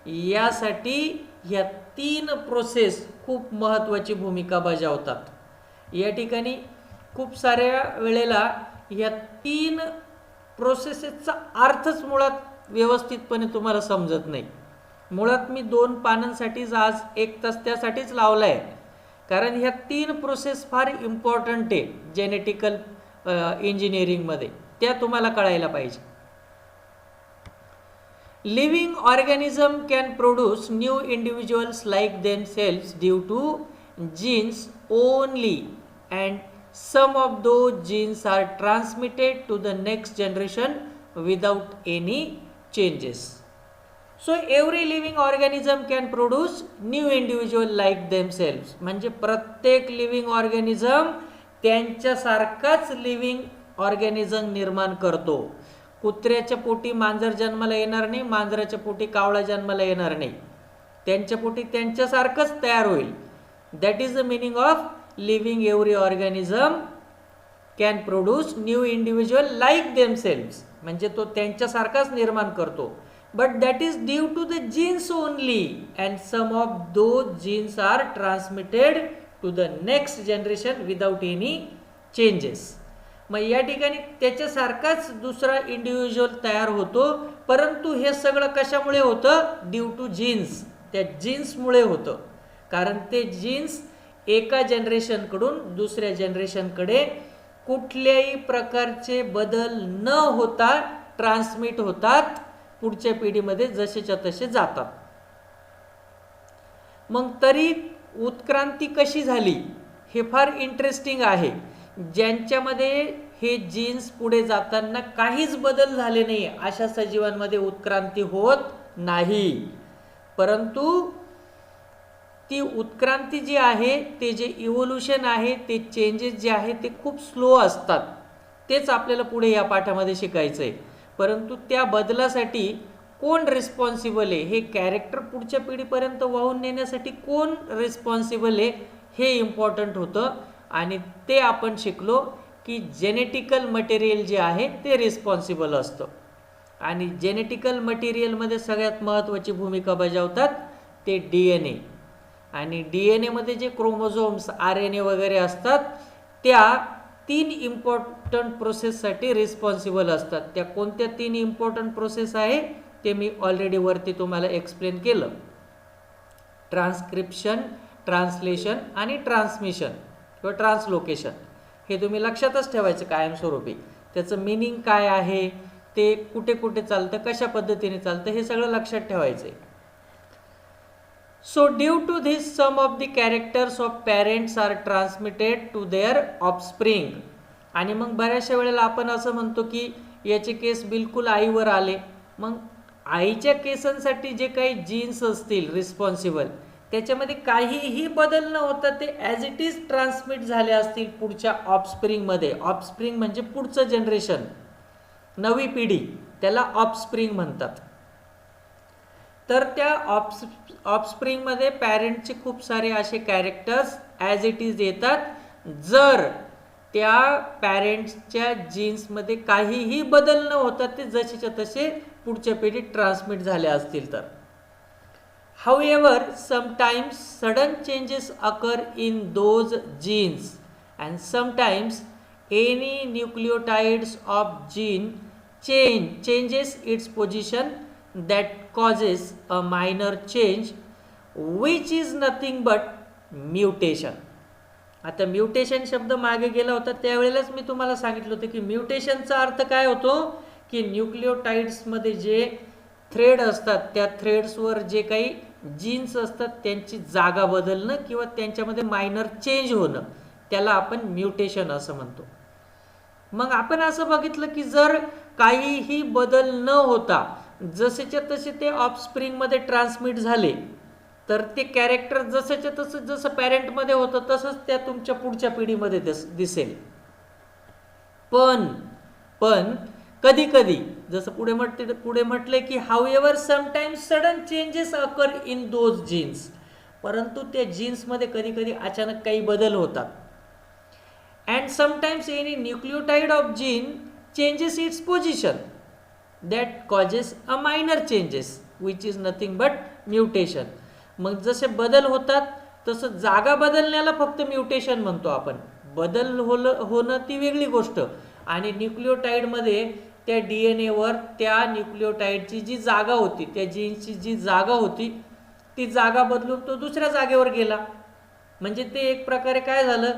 यासाठी ह्या तीन प्रोसेस खूप महत्त्वाची भूमिका बजावतात. या ठिकाणी खूप साऱ्या वेळेला या तीन प्रोसेसेसचा अर्थच मुळात व्यवस्थितपणे तुम्हाला समजत नाही. मुळात मी 2 पानांसाठीच आज 1 तास त्यासाठीच लावला आहे, कारण ह्या तीन प्रोसेस फार इम्पॉर्टंट आहे जेनेटिकल इंजिनिअरिंगमध्ये, त्या तुम्हाला कळायला पाहिजे. Living organism can produce new individuals like themselves due to genes only, and some of those genes are transmitted to the next generation without any changes. So every living organism can produce new individual like themselves. म्हणजे प्रत्येक living organism त्यांच्यासारखाच living organism निर्माण करतो. कुत्र्याच्या पोटी मांजर जन्माला येणार नाही, मांजराच्या पोटी कावळा जन्माला येणार नाही, त्यांच्या पोटी त्यांच्यासारखंच तयार होईल. That is the meaning of living every organism can produce new individual like themselves. म्हणजे तो त्यांच्यासारखाच निर्माण करतो. But that is due to the genes only, and some of those genes are transmitted to the next generation without any changes. मग या ठिकाणी त्याच्यासारखाच दुसरा individual तयार होतो, परंतु हे सगळं कशामुळे होतं? Due to genes. त्या जीन्समुळे होतं, कारण ते जीन्स एका जनरेशनकडून दुसऱ्या जनरेशनकडे कुठल्याही प्रकारचे बदल न होता ट्रान्समिट होतात, पुढच्या पिढीमध्ये जसेच्या तसे जातात. मग तरी उत्क्रांती कशी झाली हे फार इंटरेस्टिंग आहे. ज्यांच्यामध्ये हे जीन्स पुढे जाताना काहीच बदल झाले नाही अशा सजीवांमध्ये उत्क्रांती होत नाही, परंतु ती उत्क्रांती जी आहे, ते जे इव्होल्युशन आहे, ते चेंजेस जे आहे ते खूप स्लो असतात. तेच आपल्याला पुढे या पाठामध्ये शिकायचं आहे. परंतु त्या बदलासाठी कोण रिस्पॉन्सिबल आहे, हे कॅरेक्टर पुढच्या पिढीपर्यंत वाहून नेण्यासाठी कोण रिस्पॉन्सिबल आहे, हे इम्पॉर्टंट होतं. आणि ते आपण शिकलो की जेनेटिकल मटेरियल जे आहे ते रिस्पॉन्सिबल असतं. आणि जेनेटिकल मटेरियलमध्ये सगळ्यात महत्त्वाची भूमिका बजावतात ते DNA. आणि DNA जे क्रोमोझोम्स, RNA वगैरे असतात, त्या 3 इम्पॉर्टंट प्रोसेससाठी रिस्पॉन्सिबल असतात. त्या कोणत्या 3 इम्पॉर्टंट प्रोसेस आहे ते मी ऑलरेडी वरती तुम्हाला एक्सप्लेन केलं. ट्रान्सक्रिप्शन, ट्रान्सलेशन आणि ट्रान्समिशन किंवा ट्रान्सलोकेशन. हे तुम्ही लक्षातच ठेवायचं कायमस्वरूपी. त्याचं मिनिंग काय आहे, ते कुठे कुठे चालतं, कशा पद्धतीने चालतं, हे सगळं लक्षात ठेवायचं आहे. So due to this, some of the characters of parents are transmitted to their offspring. आणि मग बऱ्याचशा वेळेला आपण असं म्हणतो की याचे केस बिलकुल आईवर आले. मग आईच्या केसांसाठी जे काही जीन्स असतील रिस्पॉन्सिबल, त्याच्यामध्ये काहीही बदल न होता ते ॲज इट इज ट्रान्समिट झाले असतील पुढच्या ऑफस्प्रिंगमध्ये. ऑफस्प्रिंग म्हणजे पुढचं जनरेशन, नवी पिढी, त्याला ऑफस्प्रिंग म्हणतात. तर त्या ऑफस्प्रिंगमध्ये पॅरेंटचे खूप सारे असे कॅरेक्टर्स ॲज इट इज येतात, जर त्या पॅरेंट्सच्या जीन्समध्ये काहीही बदल न होता ते जसेच्या तसे पुढच्या पिढीत ट्रान्समिट झाले असतील तर. However, sometimes sudden changes occur in those genes and sometimes any nucleotides of gene changes its position that causes a minor change which is nothing but mutation. आता म्युटेशन शब्द मागे गेला होता त्यावेळेलाच मी तुम्हाला सांगितलं होतं की म्युटेशनचा अर्थ काय होतो की न्यूक्लिओटाइड्समध्ये जे थ्रेड असतात त्या थ्रेड्सवर जे काही जीन्स असतात त्यांची जागा बदलणं किंवा त्यांच्यामध्ये मायनर चेंज होणं, त्याला आपण म्युटेशन असं म्हणतो. मग आपण असं बघितलं की जर काहीही बदल न होता जसेच्या तसे ते ऑफस्प्रिंगमध्ये ट्रान्समिट झाले तर ते कॅरेक्टर जसंच्या तसं जसं पॅरेंटमध्ये होतं तसंच त्या तुमच्या पुढच्या पिढीमध्ये दिसेल. पण कधी कधी जसं पुढे म्हटले की however sometimes sudden changes occur in those genes, परंतु त्या जीन्समध्ये कधी कधी अचानक काही बदल होतात. And sometimes any nucleotide of gene changes its position that causes a minor changes which is nothing but mutation. मग जसे बदल होतात तसं जागा बदलण्याला फक्त म्युटेशन म्हणतो आपण. बदल होणं ती वेगळी गोष्ट. आणि न्यूक्लियोटाइडमध्ये त्या DNA त्या न्यूक्लियोटाइडची जी जागा होती, त्या जीन्सची जी जागा होती, ती जागा बदलून तो दुसऱ्या जागेवर गेला. म्हणजे ते एक प्रकारे काय झालं,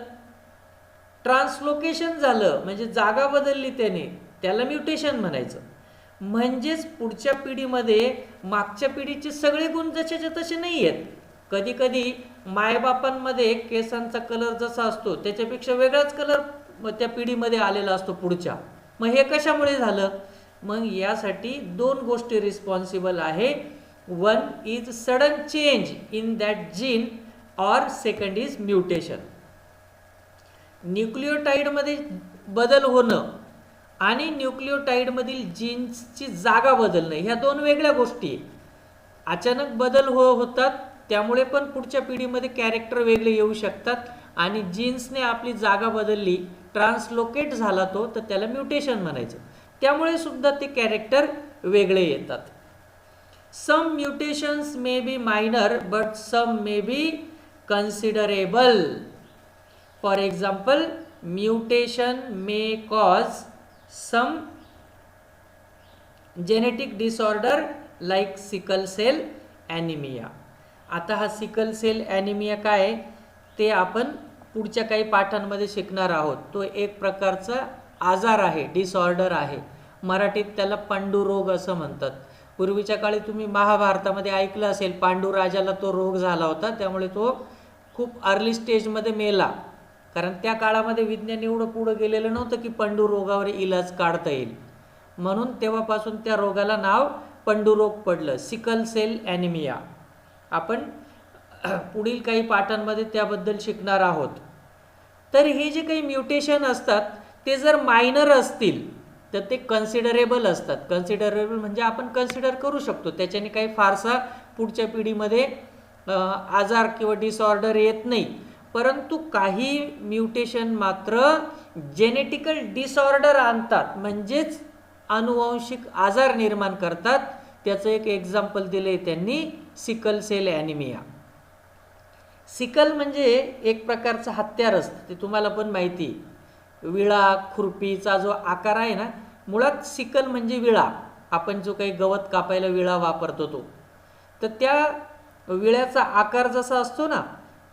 ट्रान्सलोकेशन झालं. म्हणजे जागा बदलली त्याने, त्याला म्युटेशन म्हणायचं. म्हणजेच पुढच्या पिढीमध्ये मागच्या पिढीचे सगळे गुण जसेच्या तसे नाही आहेत. कधी कधी मायबापांमध्ये केसांचा कलर जसा असतो त्याच्यापेक्षा वेगळाच कलर त्या पिढीमध्ये आलेला असतो पुढच्या. मग हे कशामुळे झालं? मग यासाठी 2 गोष्टी रिस्पॉन्सिबल आहे. One is sudden change in that gene और सेकंड इज म्युटेशन. न्यूक्लियोटाइडमध्ये बदल होणं आणि न्यूक्लियोटाइडमधील जीन्सची जागा बदलणं ह्या 2 वेगळ्या गोष्टी. अचानक बदल होतात त्यामुळे पण पुढच्या पिढीमध्ये कॅरेक्टर वेगळे येऊ शकतात. आणि जीन्सने आपली जागा बदलली, ट्रान्सलोकेट झाला तो, तर त्याला म्युटेशन म्हणायचं. त्यामुळे सुद्धा ते कॅरेक्टर वेगळे येतात. Some mutations may be minor but some may be considerable. For example, mutation may cause some genetic disorder like sickle cell anaemia. आता हा सिकल सेल ॲनिमिया काय ते आपण पुढच्या काही पाठांमध्ये शिकणार आहोत. तो एक प्रकारचा आजार आहे, डिसऑर्डर आहे. मराठीत त्याला पांडुरोग असं म्हणतात. पूर्वीच्या काळी तुम्ही महाभारतामध्ये ऐकलं असेल, पांडुराजाला तो रोग झाला होता, त्यामुळे तो खूप अर्ली स्टेजमध्ये मेला. कारण त्या काळामध्ये विज्ञान एवढं पुढं गेलेलं नव्हतं की पांडुरोगावर इलाज काढता येईल. म्हणून तेव्हापासून त्या रोगाला नाव पांडुरोग पडलं, सिकल सेल ॲनिमिया. आपण पुढील काही पाठांमध्ये त्याबद्दल शिकणार आहोत. तर हे जे काही म्युटेशन असतात ते जर मायनर असतील तर ते कन्सिडरेबल असतात. कन्सिडरेबल म्हणजे आपण कन्सिडर करू शकतो, त्याच्याने काही फारसा पुढच्या पिढीमध्ये आजार किंवा डिसऑर्डर येत नाही. परंतु काही म्युटेशन मात्र जेनेटिकल डिसऑर्डर आणतात, म्हणजेच अनुवांशिक आजार निर्माण करतात. त्याचं एक एक्झाम्पल दिले त्यांनी, सिकल सेल ॲनिमिया. सिकल म्हणजे एक प्रकारचं हत्यार असतं, ते तुम्हाला पण माहिती. विळा खुरपीचा जो आकार आहे ना, मुळात सिकल म्हणजे विळा. आपण जो काही गवत कापायला विळा वापरतो तो, तर त्या विळ्याचा आकार जसा असतो ना,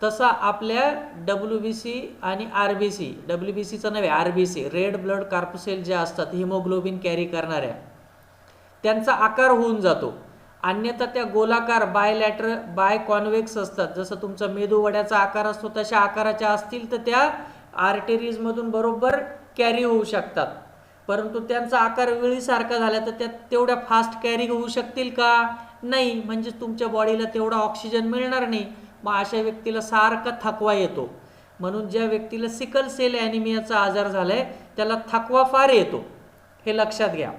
तसा आपल्या WBC आणि RBC, WBCचा नव्हे RBC, रेड ब्लड कार्पुसेल ज्या असतात हिमोग्लोबिन कॅरी करणाऱ्या, त्यांचा आकार होऊन जातो. अन्यथा त्या गोलाकार बाय कॉन्व्हेक्स असतात. जसं तुमचा मेदूवड्याचा आकार असतो तशा आकाराच्या असतील तर त्या आर्टेरीजमधून बरोबर कॅरी होऊ शकतात. परंतु त्यांचा आकार विळीसारखा झाला तर त्या तेवढ्या फास्ट कॅरी होऊ शकतील का? नाही. म्हणजे तुमच्या बॉडीला तेवढा ऑक्सिजन मिळणार नाही. मग अशा व्यक्तीला सारखा थकवा येतो. म्हणून ज्या व्यक्तीला सिकल सेल ॲनिमियाचा आजार झालाय त्याला थकवा फार येतो, हे लक्षात घ्या.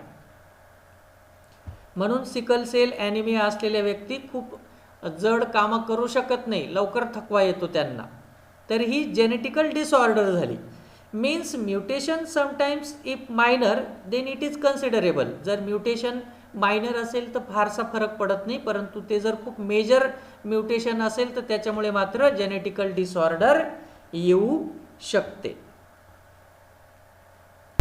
म्हणून सिकल सेल ॲनिमिया असलेल्या व्यक्ती खूप जड कामं करू शकत नाही, लवकर थकवा येतो त्यांना. तर ही जेनेटिकल डिसऑर्डर झाली. Means mutation sometimes if minor then it is considerable. जर म्युटेशन मायनर असेल तर फारसा फरक पडत नाही, परंतु ते जर खूप मेजर म्युटेशन असेल तर त्याच्यामुळे मात्र जेनेटिकल डिसऑर्डर येऊ शकते.